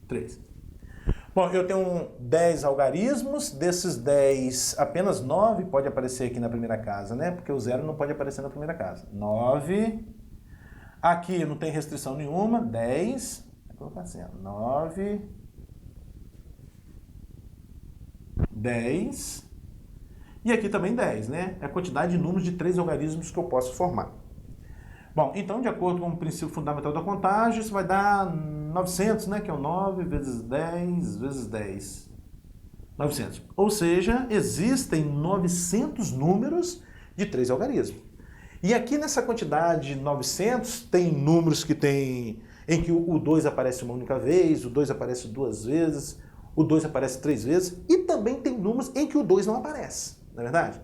3. Bom, eu tenho 10 algarismos. Desses 10, apenas 9 pode aparecer aqui na primeira casa, né? Porque o 0 não pode aparecer na primeira casa. 9. Aqui não tem restrição nenhuma. 10. Vou colocar assim, 9. 10. E aqui também 10, né? É a quantidade de números de 3 algarismos que eu posso formar. Bom, então, de acordo com o princípio fundamental da contagem, isso vai dar 900, né? Que é o 9 vezes 10 vezes 10. 900. Ou seja, existem 900 números de 3 algarismos. E aqui nessa quantidade de 900, tem números em que o 2 aparece uma única vez, o 2 aparece 2 vezes, o 2 aparece 3 vezes, e também tem números em que o 2 não aparece, não é verdade?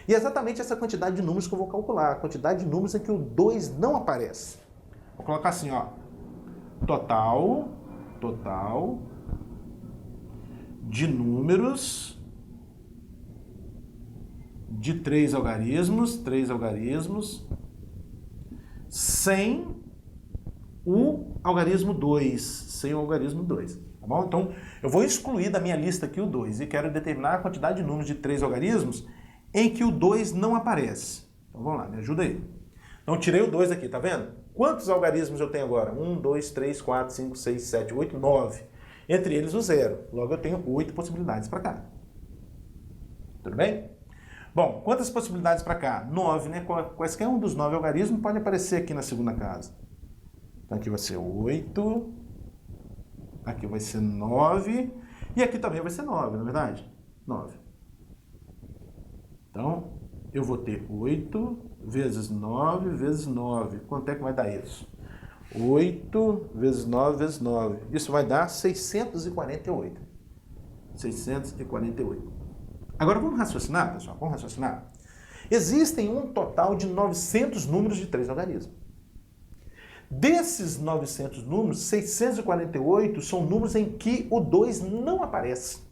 E é exatamente essa quantidade de números que eu vou calcular, a quantidade de números em que o 2 não aparece. Vou colocar assim, ó, total de números de 3 algarismos, sem o algarismo 2, tá bom? Então, eu vou excluir da minha lista aqui o 2 e quero determinar a quantidade de números de 3 algarismos em que o 2 não aparece. Então, vamos lá, me ajuda aí. Então, tirei o 2 aqui, tá vendo? Quantos algarismos eu tenho agora? 1, 2, 3, 4, 5, 6, 7, 8, 9. Entre eles o 0. Logo, eu tenho 8 possibilidades para cá. Tudo bem? Bom, quantas possibilidades para cá? 9, né? Quaisquer um dos 9 algarismos pode aparecer aqui na segunda casa. Então, aqui vai ser 8. Aqui vai ser 9. E aqui também vai ser 9, não é verdade? 9. Então, eu vou ter 8 vezes 9 vezes 9. Quanto é que vai dar isso? 8 vezes 9 vezes 9. Isso vai dar 648. 648. Agora vamos raciocinar, pessoal? Vamos raciocinar? Existem um total de 900 números de 3 algarismos. Desses 900 números, 648 são números em que o 2 não aparece.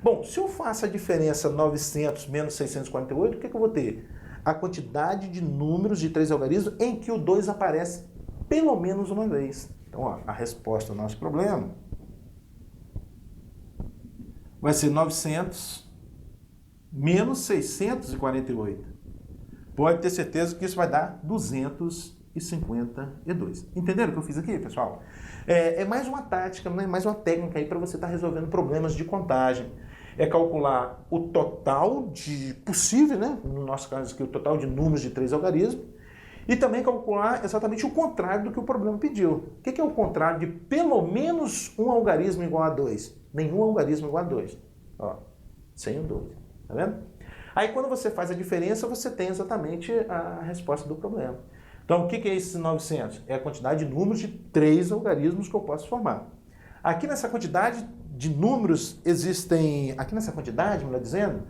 Bom, se eu faço a diferença 900 menos 648, o que eu vou ter? A quantidade de números de 3 algarismos em que o 2 aparece pelo menos uma vez. Então, ó, a resposta ao nosso problema vai ser 900 menos 648. Pode ter certeza que isso vai dar 252. Entenderam o que eu fiz aqui, pessoal? É mais uma tática, né? Mais uma técnica aí para você estar resolvendo problemas de contagem. É calcular o total de possível, né? No nosso caso aqui, o total de números de 3 algarismos. E também calcular exatamente o contrário do que o problema pediu. O que é o contrário de pelo menos um algarismo igual a 2? Nenhum algarismo igual a 2. Ó, sem o 2. Tá vendo? Aí quando você faz a diferença, você tem exatamente a resposta do problema. Então o que é esse 900? É a quantidade de números de 3 algarismos que eu posso formar. Aqui nessa quantidade de números existem... Aqui nessa quantidade, melhor dizendo,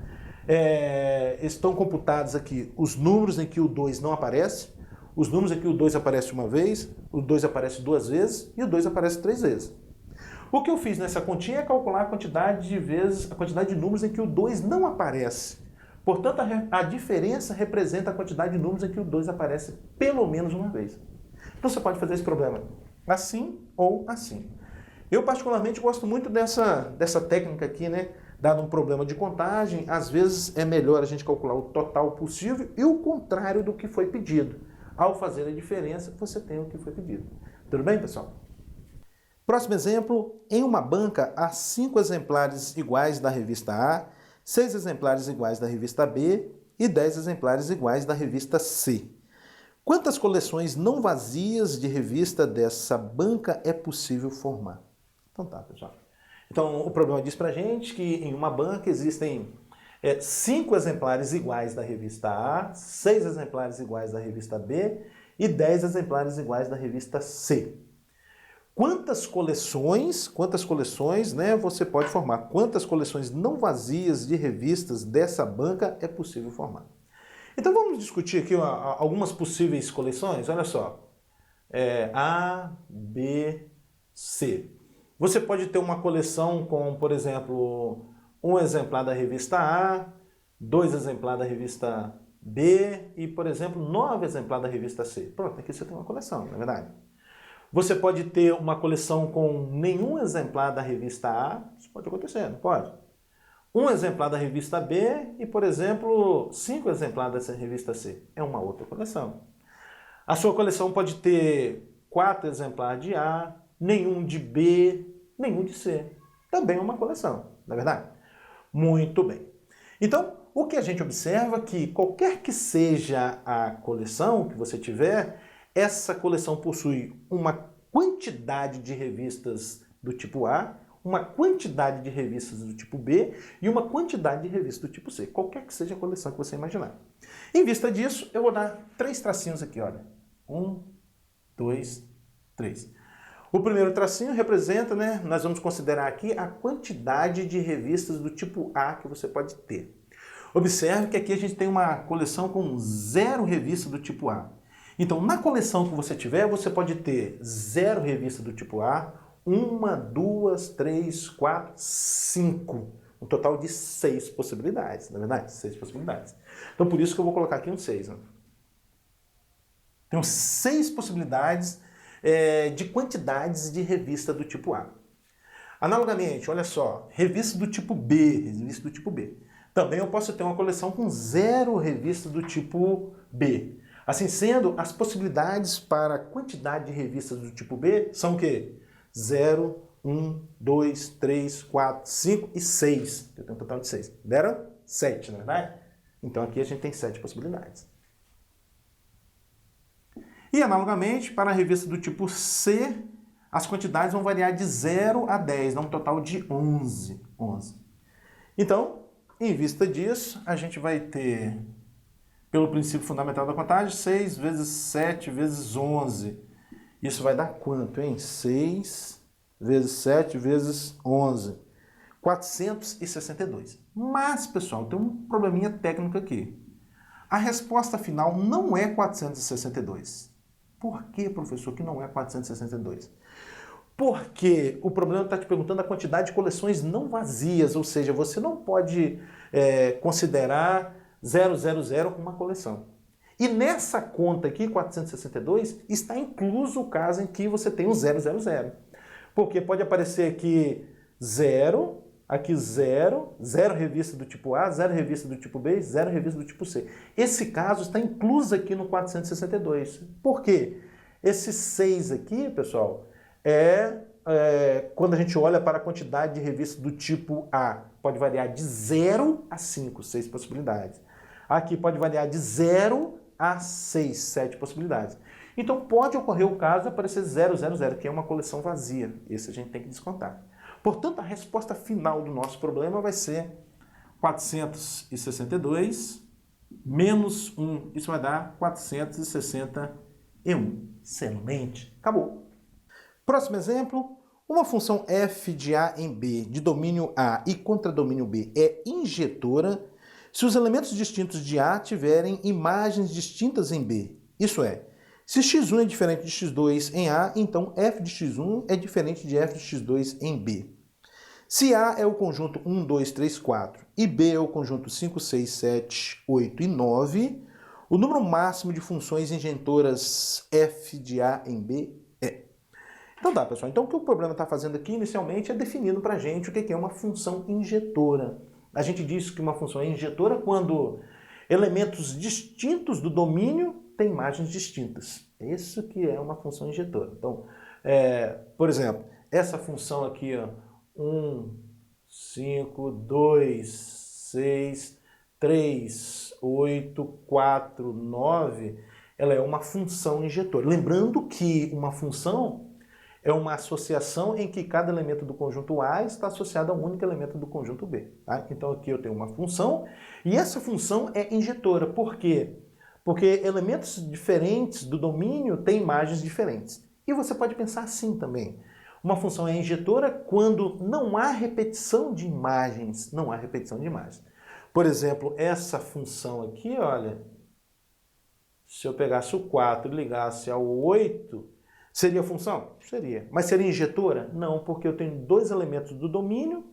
estão computados aqui os números em que o 2 não aparece, os números em que o 2 aparece uma vez, o 2 aparece 2 vezes e o 2 aparece 3 vezes. O que eu fiz nessa continha é calcular a quantidade de vezes, a quantidade de números em que o 2 não aparece. Portanto, a diferença representa a quantidade de números em que o 2 aparece pelo menos uma vez. Então você pode fazer esse problema assim ou assim. Eu particularmente gosto muito dessa técnica aqui, né? Dado um problema de contagem, às vezes é melhor a gente calcular o total possível e o contrário do que foi pedido. Ao fazer a diferença, você tem o que foi pedido. Tudo bem, pessoal? Próximo exemplo, em uma banca há 5 exemplares iguais da revista A, 6 exemplares iguais da revista B e 10 exemplares iguais da revista C. Quantas coleções não vazias de revista dessa banca é possível formar? Então tá, pessoal. Então o problema diz pra gente que em uma banca existem 5 exemplares iguais da revista A, 6 exemplares iguais da revista B e 10 exemplares iguais da revista C. Quantas coleções, né, você pode formar? Quantas coleções não vazias de revistas dessa banca é possível formar? Então vamos discutir aqui algumas possíveis coleções. Olha só, A, B, C. Você pode ter uma coleção com, por exemplo, um exemplar da revista A, 2 exemplares da revista B e, por exemplo, 9 exemplares da revista C. Pronto, aqui você tem uma coleção, não é verdade? Você pode ter uma coleção com nenhum exemplar da revista A, isso pode acontecer, não pode? Um exemplar da revista B e, por exemplo, 5 exemplares dessa revista C. É uma outra coleção. A sua coleção pode ter 4 exemplares de A, nenhum de B, nenhum de C. Também é uma coleção, não é verdade? Muito bem. Então, o que a gente observa é que qualquer que seja a coleção que você tiver, essa coleção possui uma quantidade de revistas do tipo A, uma quantidade de revistas do tipo B e uma quantidade de revistas do tipo C. Qualquer que seja a coleção que você imaginar. Em vista disso, eu vou dar 3 tracinhos aqui, olha. 1, 2, 3. O primeiro tracinho representa, né, nós vamos considerar aqui a quantidade de revistas do tipo A que você pode ter. Observe que aqui a gente tem uma coleção com 0 revistas do tipo A. Então, na coleção que você tiver, você pode ter 0 revistas do tipo A, 1, 2, 3, 4, 5. Um total de 6 possibilidades, na verdade? 6 possibilidades. Então, por isso que eu vou colocar aqui um 6. Né? Tem 6 possibilidades de quantidades de revista do tipo A. Analogamente, olha só, revista do tipo B, Também eu posso ter uma coleção com 0 revistas do tipo B. Assim sendo, as possibilidades para a quantidade de revistas do tipo B são o quê? 0, 1, 2, 3, 4, 5 e 6. Eu tenho um total de 6. Deram 7, não é verdade? Então aqui a gente tem 7 possibilidades. E analogamente, para a revista do tipo C, as quantidades vão variar de 0 a 10, dá um total de 11. Então, em vista disso, a gente vai ter, pelo princípio fundamental da contagem, 6 vezes 7 vezes 11. Isso vai dar quanto, hein? 6 vezes 7 vezes 11. 462. Mas, pessoal, tem um probleminha técnico aqui. A resposta final não é 462. Por que, professor, que não é 462? Porque o problema está te perguntando a quantidade de coleções não vazias, ou seja, você não pode considerar 000 como uma coleção. E nessa conta aqui, 462, está incluso o caso em que você tem o 000. Porque pode aparecer aqui 0, aqui 0, 0 revista do tipo A, 0 revista do tipo B, 0 revista do tipo C. Esse caso está incluso aqui no 462. Por quê? Esse 6 aqui, pessoal, quando a gente olha para a quantidade de revistas do tipo A, pode variar de 0 a 5, 6 possibilidades. Aqui pode variar de 0 a 6, 7 possibilidades. Então pode ocorrer o caso de aparecer 000, que é uma coleção vazia. Esse a gente tem que descontar. Portanto, a resposta final do nosso problema vai ser 462 menos 1. Isso vai dar 461. Excelente. Acabou. Próximo exemplo. Uma função f de a em b de domínio A e contradomínio B é injetora se os elementos distintos de A tiverem imagens distintas em B. Isso é, se x1 é diferente de x2 em A, então f de x1 é diferente de f de x2 em B. Se A é o conjunto 1, 2, 3, 4 e B é o conjunto 5, 6, 7, 8 e 9, o número máximo de funções injetoras f de A em B é... Então tá, pessoal. Então o que o problema está fazendo aqui inicialmente é definindo para a gente o que é uma função injetora. A gente diz que uma função é injetora quando elementos distintos do domínio têm imagens distintas. É isso que é uma função injetora. Então, por exemplo, essa função aqui, ó, 1, 5, 2, 6, 3, 8, 4, 9, ela é uma função injetora. Lembrando que uma função é uma associação em que cada elemento do conjunto A está associado a um único elemento do conjunto B. Tá? Então aqui eu tenho uma função e essa função é injetora. Por quê? Porque elementos diferentes do domínio têm imagens diferentes. E você pode pensar assim também. Uma função é injetora quando não há repetição de imagens. Não há repetição de imagens. Por exemplo, essa função aqui, olha, se eu pegasse o 4 e ligasse ao 8, seria função? Seria. Mas seria injetora? Não, porque eu tenho dois elementos do domínio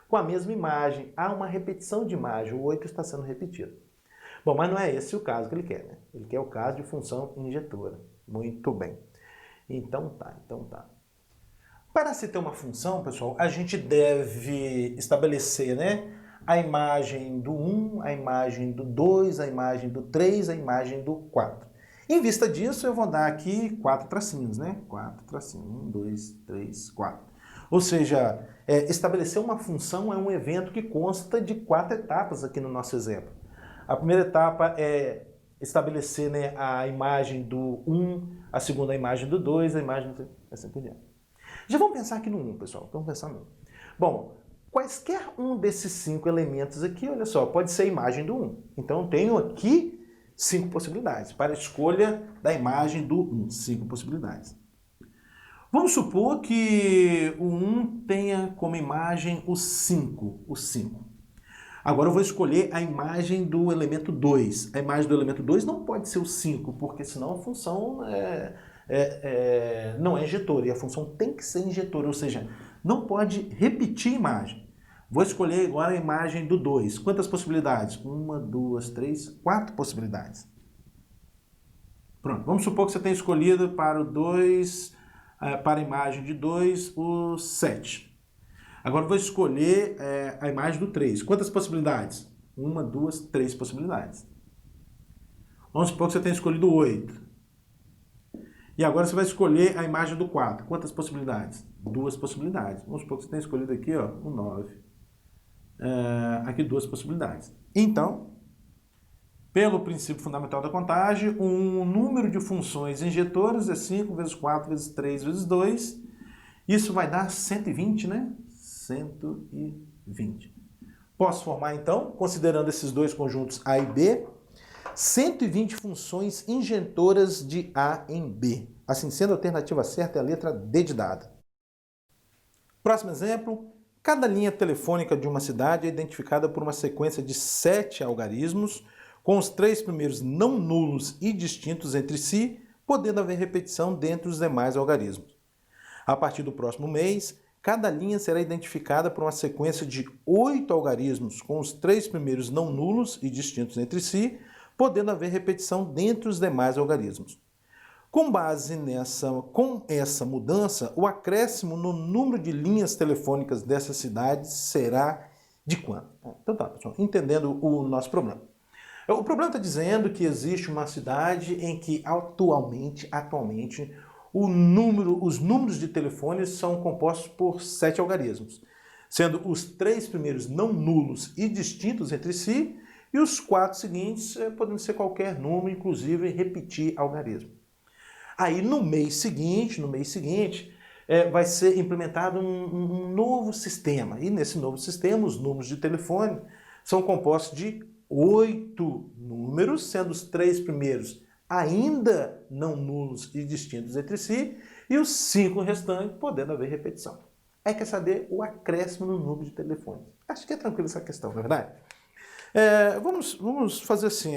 com a mesma imagem. Há uma repetição de imagem, o 8 está sendo repetido. Bom, mas não é esse o caso que ele quer, né? Ele quer o caso de função injetora. Muito bem. Então tá. Para se ter uma função, pessoal, a gente deve estabelecer, né, a imagem do 1, a imagem do 2, a imagem do 3, a imagem do 4. Em vista disso, eu vou dar aqui 4 tracinhos, né? 4 tracinhos. 1, 2, 3, 4. Ou seja, estabelecer uma função é um evento que consta de 4 etapas aqui no nosso exemplo. A primeira etapa é estabelecer, né, a imagem do 1, a segunda a imagem do 2, a imagem do 3, assim por diante. Já vamos pensar aqui no 1, pessoal. Vamos pensar no 1. Bom, quaisquer um desses 5 elementos aqui, olha só, pode ser a imagem do 1. Então, eu tenho aqui 5 possibilidades para a escolha da imagem do 1. 5 possibilidades. Vamos supor que o 1 tenha como imagem o 5. Agora eu vou escolher a imagem do elemento 2. A imagem do elemento 2 não pode ser o 5, porque senão a função não é injetora. E a função tem que ser injetora, ou seja, não pode repetir a imagem. Vou escolher agora a imagem do 2. Quantas possibilidades? 1, 2, 3, 4 possibilidades. Pronto, vamos supor que você tenha escolhido para o 2, para a imagem de 2, o 7. Agora vou escolher a imagem do 3. Quantas possibilidades? 1, 2, 3 possibilidades. Vamos supor que você tenha escolhido o 8. E agora você vai escolher a imagem do 4. Quantas possibilidades? 2 possibilidades. Vamos supor que você tenha escolhido aqui, ó, o 9. Aqui 2 possibilidades. Então, pelo princípio fundamental da contagem, um número de funções injetoras é 5 vezes 4 vezes 3 vezes 2. Isso vai dar 120, né? 120. Posso formar, então, considerando esses dois conjuntos A e B, 120 funções injetoras de A em B. Assim sendo, a alternativa certa é a letra D de dado. Próximo exemplo. Cada linha telefônica de uma cidade é identificada por uma sequência de 7 algarismos, com os 3 primeiros não nulos e distintos entre si, podendo haver repetição dentre os demais algarismos. A partir do próximo mês, cada linha será identificada por uma sequência de 8 algarismos, com os 3 primeiros não nulos e distintos entre si, podendo haver repetição dentre os demais algarismos. Com base com essa mudança, o acréscimo no número de linhas telefônicas dessas cidades será de quanto? Então tá, pessoal, entendendo o nosso problema. O problema está dizendo que existe uma cidade em que atualmente os números de telefones são compostos por 7 algarismos, sendo os 3 primeiros não nulos e distintos entre si, E os 4 seguintes podem ser qualquer número, inclusive repetir algarismo. Aí no mês seguinte, vai ser implementado um novo sistema. E nesse novo sistema, os números de telefone são compostos de 8 números, sendo os 3 primeiros ainda não nulos e distintos entre si, e os 5 restantes podendo haver repetição. Aí quer saber o acréscimo no número de telefone. Acho que é tranquilo essa questão, não é verdade? Vamos fazer assim,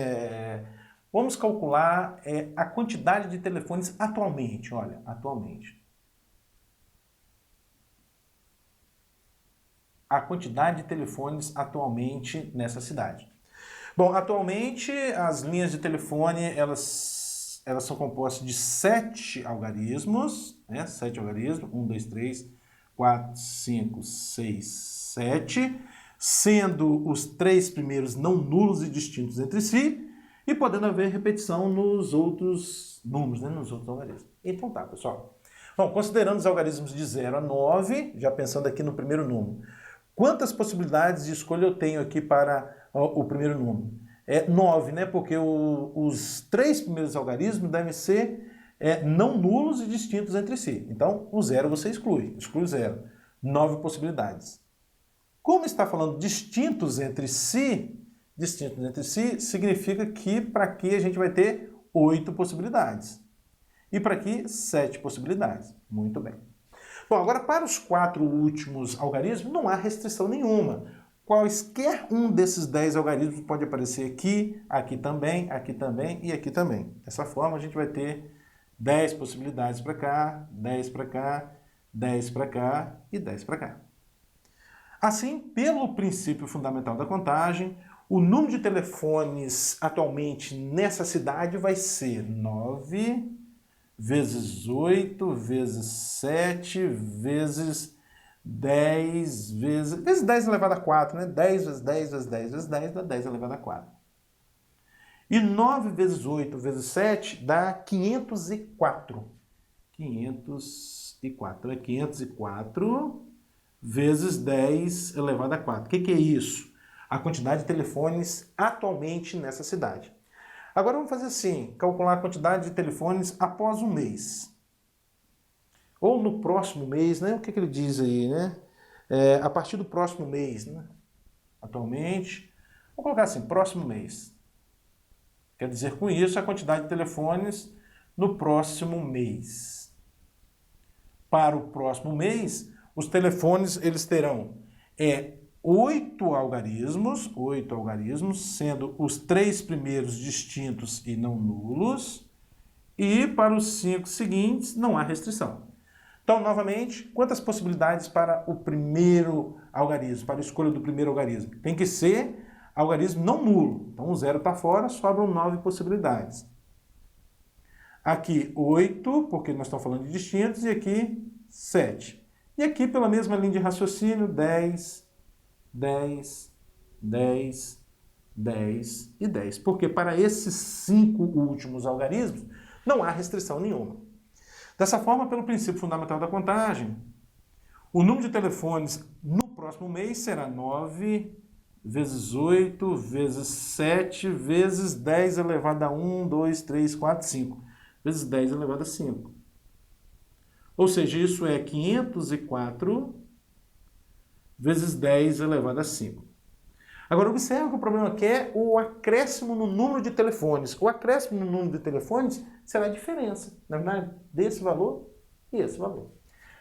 vamos calcular a quantidade de telefones atualmente. Olha, atualmente. A quantidade de telefones atualmente nessa cidade. Bom, atualmente as linhas de telefone, elas são compostas de 7 algarismos, né? 7 algarismos, 1, 2, 3, 4, 5, 6, 7, sendo os 3 primeiros não nulos e distintos entre si, e podendo haver repetição nos outros números, né? Nos outros algarismos. Então tá, pessoal. Bom, considerando os algarismos de 0 a 9, já pensando aqui no primeiro número, quantas possibilidades de escolha eu tenho aqui para o primeiro número? 9, né? Porque os 3 primeiros algarismos devem ser não nulos e distintos entre si. Então, o 0 você exclui o 0. 9 possibilidades. Como está falando distintos entre si, significa que para aqui a gente vai ter 8 possibilidades. E para aqui, 7 possibilidades. Muito bem. Bom, agora para os 4 últimos algarismos não há restrição nenhuma. Quaisquer um desses 10 algarismos pode aparecer aqui, aqui também e aqui também. Dessa forma a gente vai ter 10 possibilidades para cá, 10 para cá, 10 para cá e 10 para cá. Assim, pelo princípio fundamental da contagem, o número de telefones atualmente nessa cidade vai ser 9 vezes 8 vezes 7 vezes 10 vezes 10 elevado a 4, né? 10 vezes 10 vezes 10 vezes 10 dá 10 elevado a 4. E 9 vezes 8 vezes 7 dá 504. 504. É 504 vezes 10 elevado a 4. O que é isso? A quantidade de telefones atualmente nessa cidade. Agora vamos fazer assim, calcular a quantidade de telefones após um mês. Ou no próximo mês, né? O que ele diz aí, né? A partir do próximo mês, né? Atualmente, vou colocar assim, próximo mês. Quer dizer com isso a quantidade de telefones no próximo mês. Para o próximo mês, os telefones eles terão 8 algarismos, sendo os 3 primeiros distintos e não nulos, e para os 5 seguintes não há restrição. Então, novamente, quantas possibilidades para o primeiro algarismo, para a escolha do primeiro algarismo? Tem que ser algarismo não nulo. Então, o 0 está fora, sobram 9 possibilidades. Aqui, 8, porque nós estamos falando de distintos, e aqui, 7. E aqui, pela mesma linha de raciocínio, 10, 10, 10, 10 e 10. Porque para esses 5 últimos algarismos, não há restrição nenhuma. Dessa forma, pelo princípio fundamental da contagem, o número de telefones no próximo mês será 9 vezes 8 vezes 7 vezes 10 elevado a 1, 2, 3, 4, 5. Vezes 10 elevado a 5. Ou seja, isso é 504 vezes 10 elevado a 5. Agora, observe que o problema aqui é o acréscimo no número de telefones. O acréscimo no número de telefones será a diferença, na verdade, desse valor e esse valor.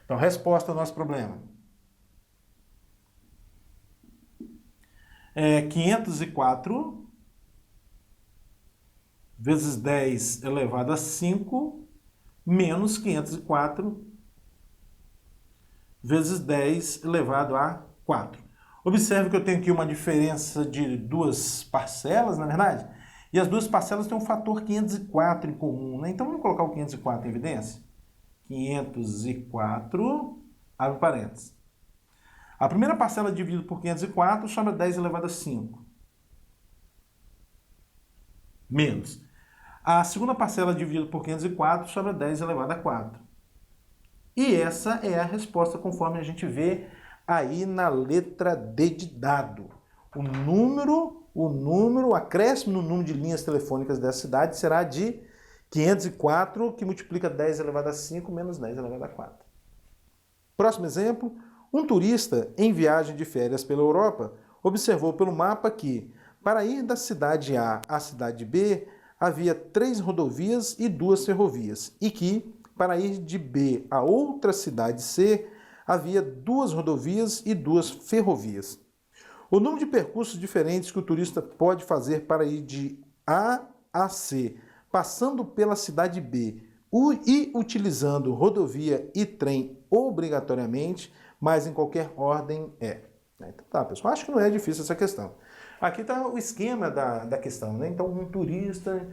Então, resposta ao nosso problema. 504 vezes 10 elevado a 5 menos 504 vezes 10 elevado a 4. Observe que eu tenho aqui uma diferença de 2 parcelas, na verdade, e as 2 parcelas têm um fator 504 em comum, né? Então vamos colocar o 504 em evidência. 504, abre parênteses. A primeira parcela dividida por 504 sobra 10 elevado a 5. Menos. A segunda parcela dividida por 504 sobra 10 elevado a 4. E essa é a resposta conforme a gente vê aí na letra D de dado. O número o acréscimo no número de linhas telefônicas dessa cidade será de 504, que multiplica 10 elevado a 5 menos 10 elevado a 4. Próximo exemplo, um turista em viagem de férias pela Europa observou pelo mapa que, para ir da cidade A à cidade B, havia 3 rodovias e 2 ferrovias, e que, para ir de B a outra cidade C, havia 2 rodovias e 2 ferrovias. O número de percursos diferentes que o turista pode fazer para ir de A a C, passando pela cidade B e utilizando rodovia e trem obrigatoriamente, mas em qualquer ordem é. Então tá, pessoal, acho que não é difícil essa questão. Aqui está o esquema da questão, né? Então, um turista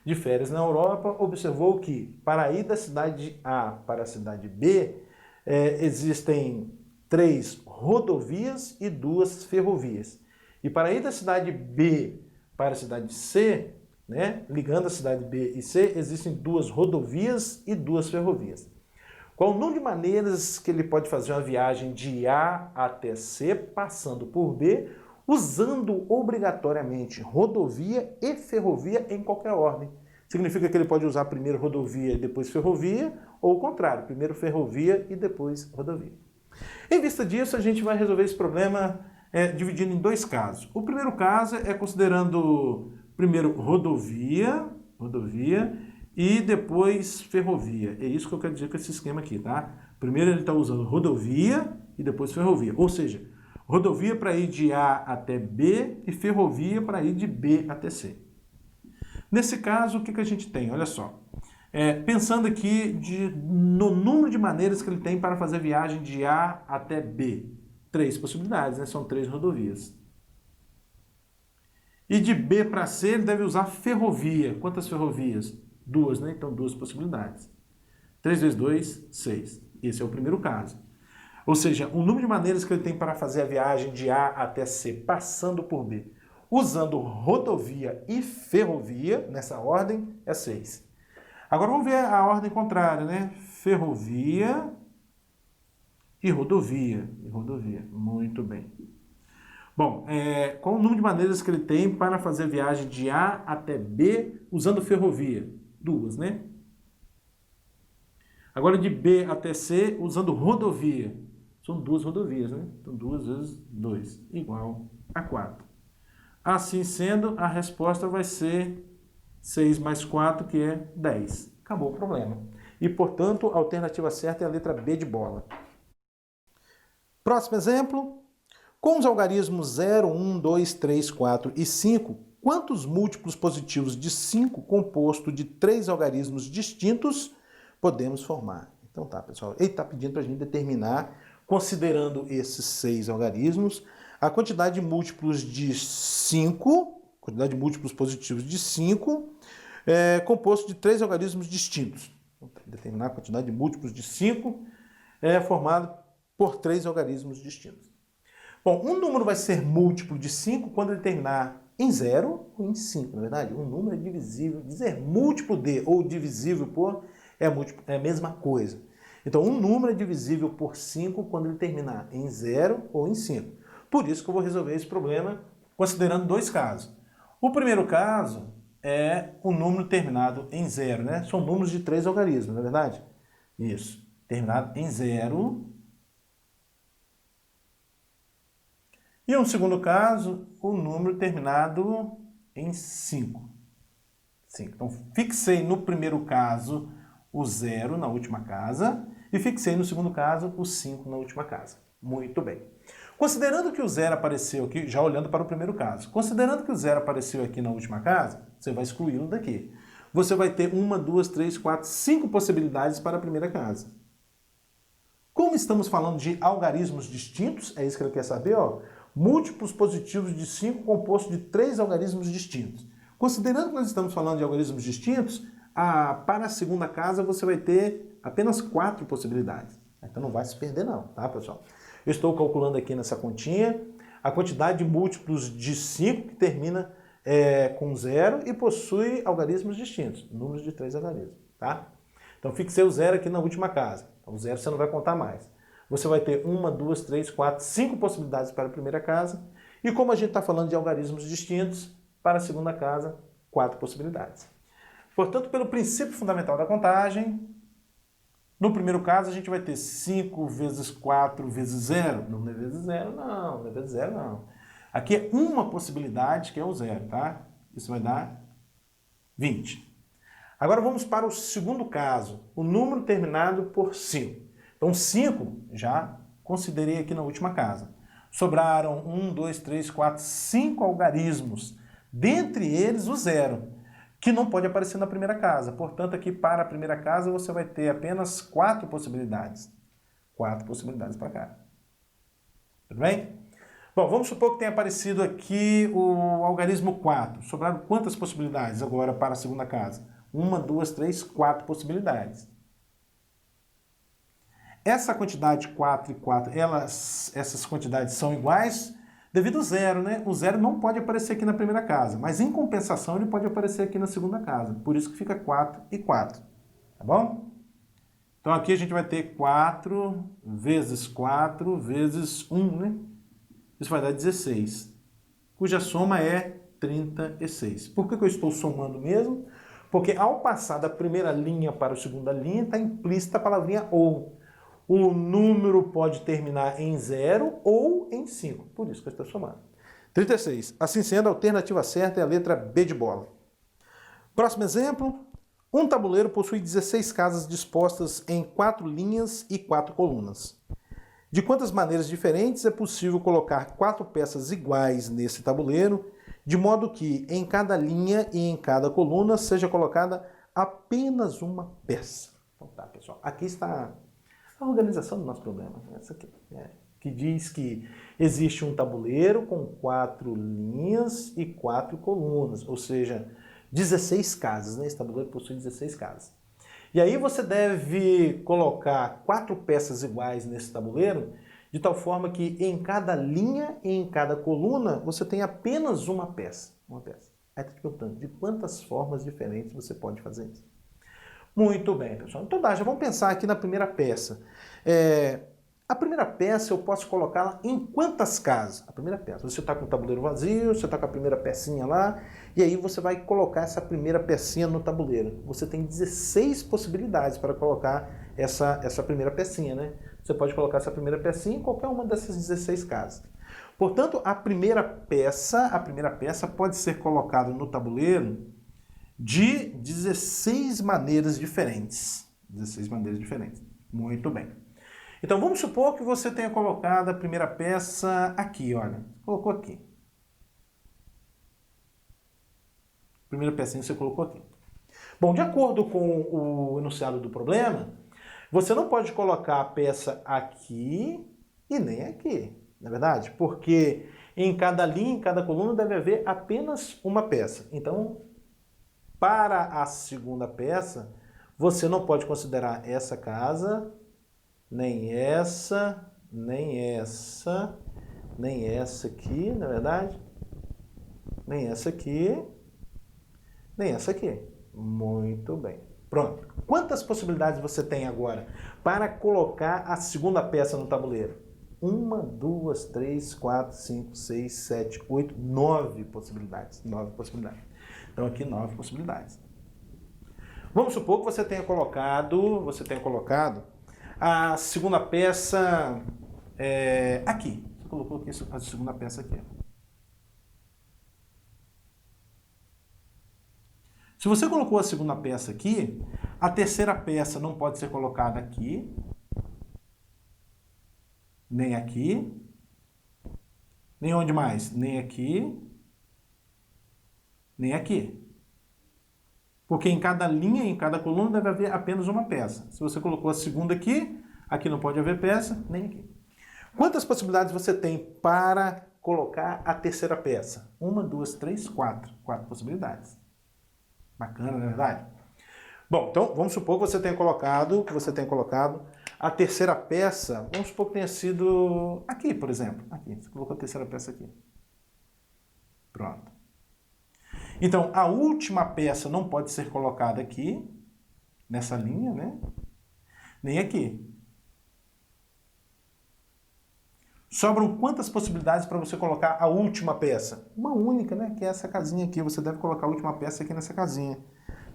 de férias na Europa observou que para ir da cidade A para a cidade B, existem 3 rodovias e 2 ferrovias. E para ir da cidade B para a cidade C, né, ligando a cidade B e C, existem 2 rodovias e 2 ferrovias. Qual o número de maneiras que ele pode fazer uma viagem de A até C, passando por B, usando obrigatoriamente rodovia e ferrovia em qualquer ordem? Significa que ele pode usar primeiro rodovia e depois ferrovia, ou o contrário, primeiro ferrovia e depois rodovia. Em vista disso, a gente vai resolver esse problema dividindo em 2 casos. O primeiro caso é considerando primeiro rodovia e depois ferrovia. É isso que eu quero dizer com esse esquema aqui, tá? Primeiro ele está usando rodovia e depois ferrovia. Ou seja, rodovia para ir de A até B e ferrovia para ir de B até C. Nesse caso, o que a gente tem? Olha só. Pensando aqui no número de maneiras que ele tem para fazer viagem de A até B. 3 possibilidades, né? São 3 rodovias. E de B para C ele deve usar ferrovia. Quantas ferrovias? 2, né? Então 2 possibilidades. 3 vezes 2, 6. Esse é o primeiro caso. Ou seja, o número de maneiras que ele tem para fazer a viagem de A até C, passando por B, usando rodovia e ferrovia, nessa ordem, é 6. Agora vamos ver a ordem contrária, né? Ferrovia e rodovia. Muito bem. Bom, qual o número de maneiras que ele tem para fazer a viagem de A até B usando ferrovia? 2, né? Agora de B até C usando rodovia. São 2 rodovias, né? Então 2 vezes 2 igual a 4. Assim sendo, a resposta vai ser 6 mais 4, que é 10. Acabou o problema. E, portanto, a alternativa certa é a letra B de bola. Próximo exemplo. Com os algarismos 0, 1, 2, 3, 4 e 5, quantos múltiplos positivos de 5 composto de 3 algarismos distintos podemos formar? Então tá, pessoal. Ele está pedindo para a gente determinar, considerando esses 6 algarismos, a quantidade de múltiplos de 5, quantidade de múltiplos positivos de 5, composto de 3 algarismos distintos. Então, determinar a quantidade de múltiplos de 5 formado por 3 algarismos distintos. Bom, um número vai ser múltiplo de 5 quando ele terminar em 0 ou em 5, na verdade. Um número é divisível, dizer múltiplo de ou divisível por é a mesma coisa. Então, um número é divisível por 5 quando ele terminar em 0 ou em 5. Por isso que eu vou resolver esse problema considerando 2 casos. O primeiro caso é um número terminado em 0, né? São números de 3 algarismos, não é verdade? Isso. Terminado em 0. E um segundo caso, o número terminado em 5. Então, fixei no primeiro caso o 0 na última casa e fixei no segundo caso o 5 na última casa. Muito bem. Considerando que o 0 apareceu aqui, já olhando para o primeiro caso, considerando que o 0 apareceu aqui na última casa, você vai excluí-lo daqui. Você vai ter 1, 2, 3, 4, 5 possibilidades para a primeira casa. Como estamos falando de algarismos distintos, é isso que ele quer saber, ó. Múltiplos positivos de 5 composto de 3 algarismos distintos. Considerando que nós estamos falando de algarismos distintos, para a segunda casa você vai ter apenas 4 possibilidades. Então não vai se perder não, tá, pessoal? Eu estou calculando aqui nessa continha a quantidade de múltiplos de 5 que termina com 0 e possui algarismos distintos, números de 3 algarismos, tá? Então fixei o 0 aqui na última casa. Então, o 0 você não vai contar mais. Você vai ter 1, 2, 3, 4, 5 possibilidades para a primeira casa E como a gente está falando de algarismos distintos, para a segunda casa, 4 possibilidades. Portanto, pelo princípio fundamental da contagem, no primeiro caso a gente vai ter 5 vezes 4 vezes 0. Não é vezes 0, não. Não é vezes 0, não. Aqui é uma possibilidade, que é o 0, tá? Isso vai dar 20. Agora vamos para o segundo caso, o número terminado por 5. Então 5 já considerei aqui na última casa. Sobraram 1, 2, 3, 4, 5 algarismos. Dentre eles o 0, que não pode aparecer na primeira casa. Portanto, aqui para a primeira casa você vai ter apenas 4 possibilidades. 4 possibilidades para cá. Tudo bem? Bom, vamos supor que tenha aparecido aqui o algarismo 4. Sobraram quantas possibilidades agora para a segunda casa? 1, 2, 3, 4 possibilidades. Essa quantidade 4 e 4, essas quantidades são iguais devido ao 0, né? O 0 não pode aparecer aqui na primeira casa, mas em compensação ele pode aparecer aqui na segunda casa. Por isso que fica 4 e 4, tá bom? Então aqui a gente vai ter 4 vezes 4 vezes 1, né? Isso vai dar 16, cuja soma é 36. Por que eu estou somando mesmo? Porque ao passar da primeira linha para a segunda linha, está implícita a palavrinha ou. O número pode terminar em 0 ou em 5. Por isso que eu estou somando. 36. Assim sendo, a alternativa certa é a letra B de bola. Próximo exemplo. Um tabuleiro possui 16 casas dispostas em 4 linhas e 4 colunas. De quantas maneiras diferentes é possível colocar 4 peças iguais nesse tabuleiro, de modo que em cada linha e em cada coluna seja colocada apenas uma peça? Então tá, pessoal. Aqui está a organização do nosso problema. Essa aqui, que diz que existe um tabuleiro com 4 linhas e 4 colunas, ou seja, 16 casas, né? Esse tabuleiro possui 16 casas. E aí você deve colocar 4 peças iguais nesse tabuleiro, de tal forma que em cada linha e em cada coluna você tem apenas uma peça. Uma peça. Aí está te perguntando, de quantas formas diferentes você pode fazer isso? Muito bem, pessoal. Então já vamos pensar aqui na primeira peça. A primeira peça eu posso colocá-la em quantas casas? A primeira peça. Você está com o tabuleiro vazio, você está com a primeira pecinha lá, e aí você vai colocar essa primeira pecinha no tabuleiro. Você tem 16 possibilidades para colocar essa primeira pecinha, né? Você pode colocar essa primeira pecinha em qualquer uma dessas 16 casas. Portanto, a primeira peça pode ser colocada no tabuleiro de 16 maneiras diferentes. 16 maneiras diferentes. Muito bem. Então, vamos supor que você tenha colocado a primeira peça aqui, olha. Colocou aqui. Primeira pecinha você colocou aqui. Bom, de acordo com o enunciado do problema, você não pode colocar a peça aqui e nem aqui, não é verdade? Porque em cada linha, em cada coluna, deve haver apenas uma peça. Então, para a segunda peça, você não pode considerar essa casa, nem essa, nem essa, nem essa aqui, na verdade, nem essa aqui, nem essa aqui. Muito bem. Pronto. Quantas possibilidades você tem agora para colocar a segunda peça no tabuleiro? 1, 2, 3, 4, 5, 6, 7, 8, 9 possibilidades. 9 possibilidades. Então aqui 9 possibilidades. Vamos supor que você tenha colocado a segunda peça aqui. Você colocou aqui a segunda peça aqui. Se você colocou a segunda peça aqui, a terceira peça não pode ser colocada aqui, nem aqui, nem onde mais? Nem aqui, nem aqui. Porque em cada linha, em cada coluna, deve haver apenas uma peça. Se você colocou a segunda aqui, aqui não pode haver peça, nem aqui. Quantas possibilidades você tem para colocar a terceira peça? 1, 2, 3, 4. 4 possibilidades. Bacana, não é verdade? Bom, então vamos supor que você tenha colocado a terceira peça, vamos supor que tenha sido aqui, por exemplo. Aqui, você colocou a terceira peça aqui. Pronto. Então, a última peça não pode ser colocada aqui, nessa linha, né? Nem aqui. Sobram quantas possibilidades para você colocar a última peça? Uma única, né? Que é essa casinha aqui. Você deve colocar a última peça aqui nessa casinha.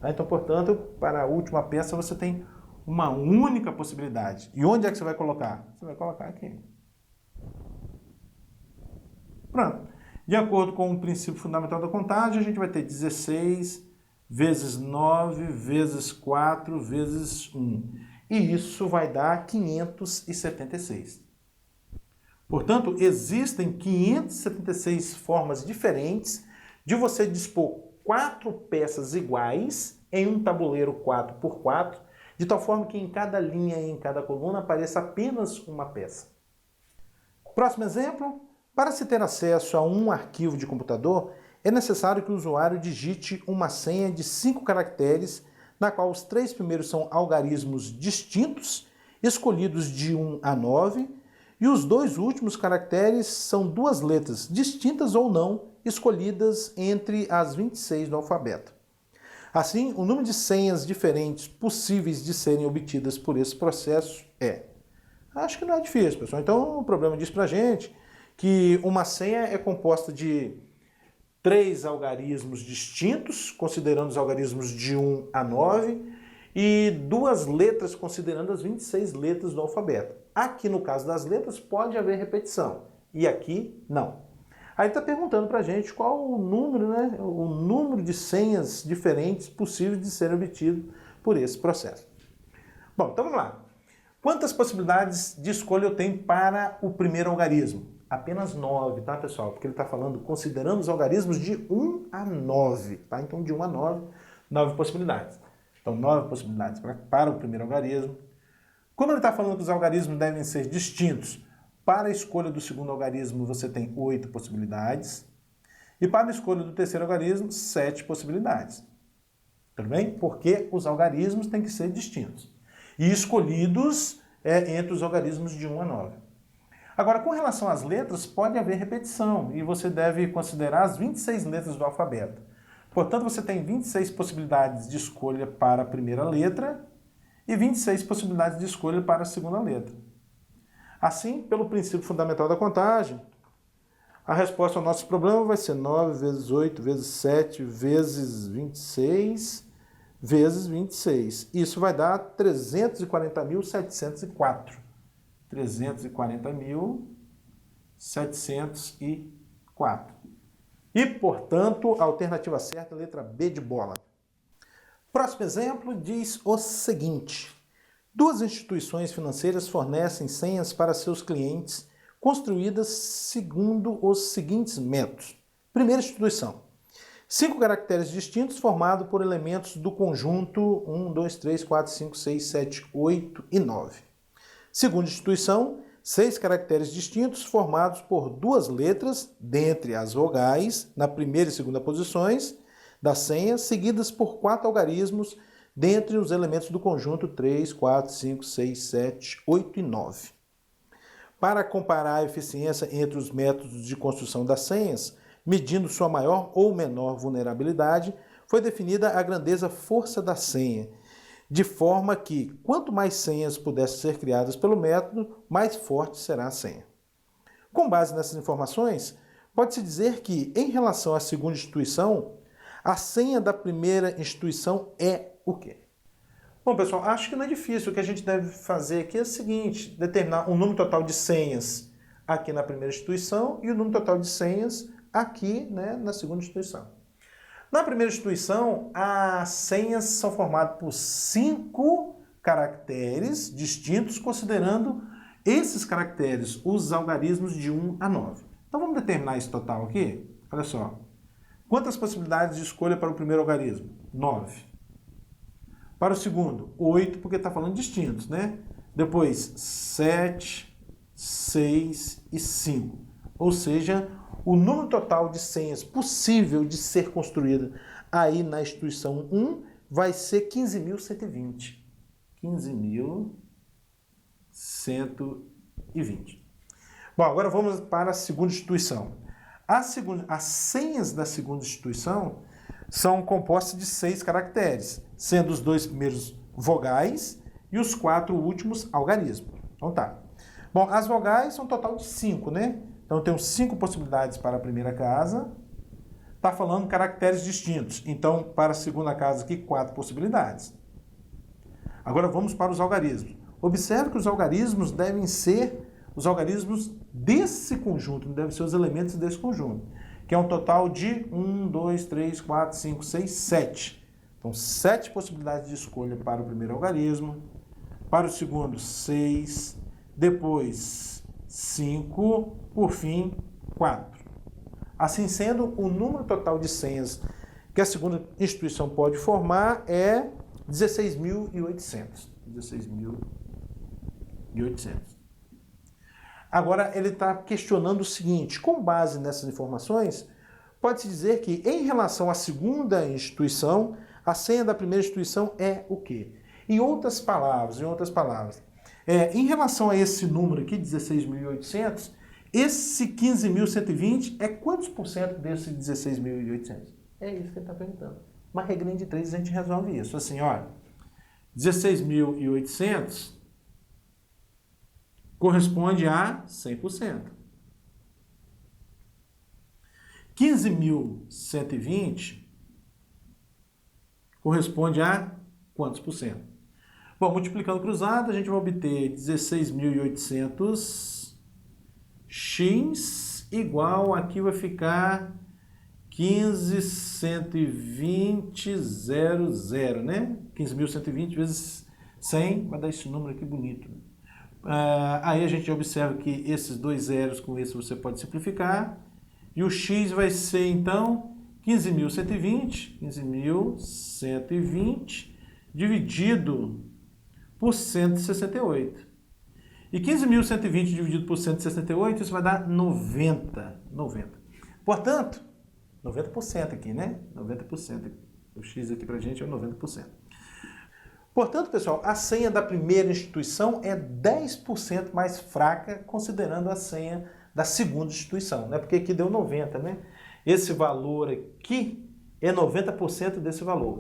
Então, portanto, para a última peça você tem uma única possibilidade. E onde é que você vai colocar? Você vai colocar aqui. Pronto. De acordo com o princípio fundamental da contagem, a gente vai ter 16 vezes 9 vezes 4 vezes 1. E isso vai dar 576. Portanto, existem 576 formas diferentes de você dispor 4 peças iguais em um tabuleiro 4x4, de tal forma que em cada linha e em cada coluna apareça apenas uma peça. Próximo exemplo. Para se ter acesso a um arquivo de computador, é necessário que o usuário digite uma senha de 5 caracteres, na qual os 3 primeiros são algarismos distintos, escolhidos de 1 a 9, e os 2 últimos caracteres são 2 letras, distintas ou não, escolhidas entre as 26 do alfabeto. Assim, o número de senhas diferentes possíveis de serem obtidas por esse processo é... Acho que não é difícil, pessoal. Então, o problema diz pra gente que uma senha é composta de 3 algarismos distintos, considerando os algarismos de 1 a 9, e 2 letras, considerando as 26 letras do alfabeto. Aqui, no caso das letras, pode haver repetição, e aqui, não. Aí está perguntando para a gente qual o número, né, o número de senhas diferentes possíveis de serem obtidos por esse processo. Bom, então vamos lá. Quantas possibilidades de escolha eu tenho para o primeiro algarismo? Apenas 9, tá, pessoal? Porque ele está falando considerando os algarismos de 1 a 9, tá? Então, de 1 a 9, 9 possibilidades. Então, 9 possibilidades para o primeiro algarismo. Como ele está falando que os algarismos devem ser distintos, para a escolha do segundo algarismo você tem 8 possibilidades. E para a escolha do terceiro algarismo, 7 possibilidades. Tudo bem? Porque os algarismos têm que ser distintos. E escolhidos entre os algarismos de 1 a 9. Agora, com relação às letras, pode haver repetição e você deve considerar as 26 letras do alfabeto. Portanto, você tem 26 possibilidades de escolha para a primeira letra e 26 possibilidades de escolha para a segunda letra. Assim, pelo princípio fundamental da contagem, a resposta ao nosso problema vai ser 9 vezes 8 vezes 7 vezes 26 vezes 26. Isso vai dar 340.704. 340.704. E, portanto, a alternativa certa é a letra B de bola. Próximo exemplo diz o seguinte. 2 instituições financeiras fornecem senhas para seus clientes construídas segundo os seguintes métodos. Primeira instituição. 5 caracteres distintos formados por elementos do conjunto 1, 2, 3, 4, 5, 6, 7, 8 e 9. Segunda instituição, 6 caracteres distintos formados por 2 letras, dentre as vogais, na primeira e segunda posições da senha, seguidas por 4 algarismos, dentre os elementos do conjunto 3, 4, 5, 6, 7, 8 e 9. Para comparar a eficiência entre os métodos de construção das senhas, medindo sua maior ou menor vulnerabilidade, foi definida a grandeza força da senha, de forma que, quanto mais senhas pudessem ser criadas pelo método, mais forte será a senha. Com base nessas informações, pode-se dizer que, em relação à segunda instituição, a senha da primeira instituição é o quê? Bom, pessoal, acho que não é difícil. O que a gente deve fazer aqui é o seguinte, determinar o número total de senhas aqui na primeira instituição e o número total de senhas aqui, né, na segunda instituição. Na primeira instituição, as senhas são formadas por 5 caracteres distintos, considerando esses caracteres, os algarismos de 1 a 9. Então vamos determinar esse total aqui? Olha só. Quantas possibilidades de escolha para o primeiro algarismo? 9. Para o segundo, 8, porque está falando distintos, né? Depois, 7, 6 e 5. Ou seja, o número total de senhas possível de ser construída aí na instituição 1 vai ser 15.120. 15.120. Bom, agora vamos para a segunda instituição. As senhas da segunda instituição são compostas de 6 caracteres, sendo os 2 primeiros vogais e os 4 últimos algarismos. Então tá. Bom, as vogais são um total de 5, né? Então eu tenho 5 possibilidades para a primeira casa. Está falando caracteres distintos. Então, para a segunda casa aqui, 4 possibilidades. Agora vamos para os algarismos. Observe que os algarismos devem ser os algarismos desse conjunto, não devem ser os elementos desse conjunto, que é um total de 1, 2, 3, 4, 5, 6, 7. Então, 7 possibilidades de escolha para o primeiro algarismo. Para o segundo, 6. Depois, 5. Por fim, 4. Assim sendo, o número total de senhas que a segunda instituição pode formar é 16.800. 16.800. Agora, ele está questionando o seguinte: com base nessas informações, pode-se dizer que, em relação à segunda instituição, a senha da primeira instituição é o quê? Em outras palavras, em relação a esse número aqui, 16.800, esse 15.120 é quantos por cento desse 16.800? É isso que ele está perguntando. Uma regrinha de 3 a gente resolve isso. Assim, olha, 16.800 corresponde a 100%. 15.120 corresponde a quantos por cento? Bom, multiplicando cruzado, a gente vai obter 16.800 x igual, aqui vai ficar 15.120, né? 15.120 vezes 100, vai dar esse número aqui bonito. Aí a gente observa que esses dois zeros com esse você pode simplificar. E o x vai ser, então, 15.120 dividido por 168. E 15.120 dividido por 168, isso vai dar 90. Portanto, 90% aqui, né? 90%. O x aqui pra gente é 90%. Portanto, pessoal, a senha da primeira instituição é 10% mais fraca, considerando a senha da segunda instituição, né? Porque aqui deu 90, né? Esse valor aqui é 90% desse valor.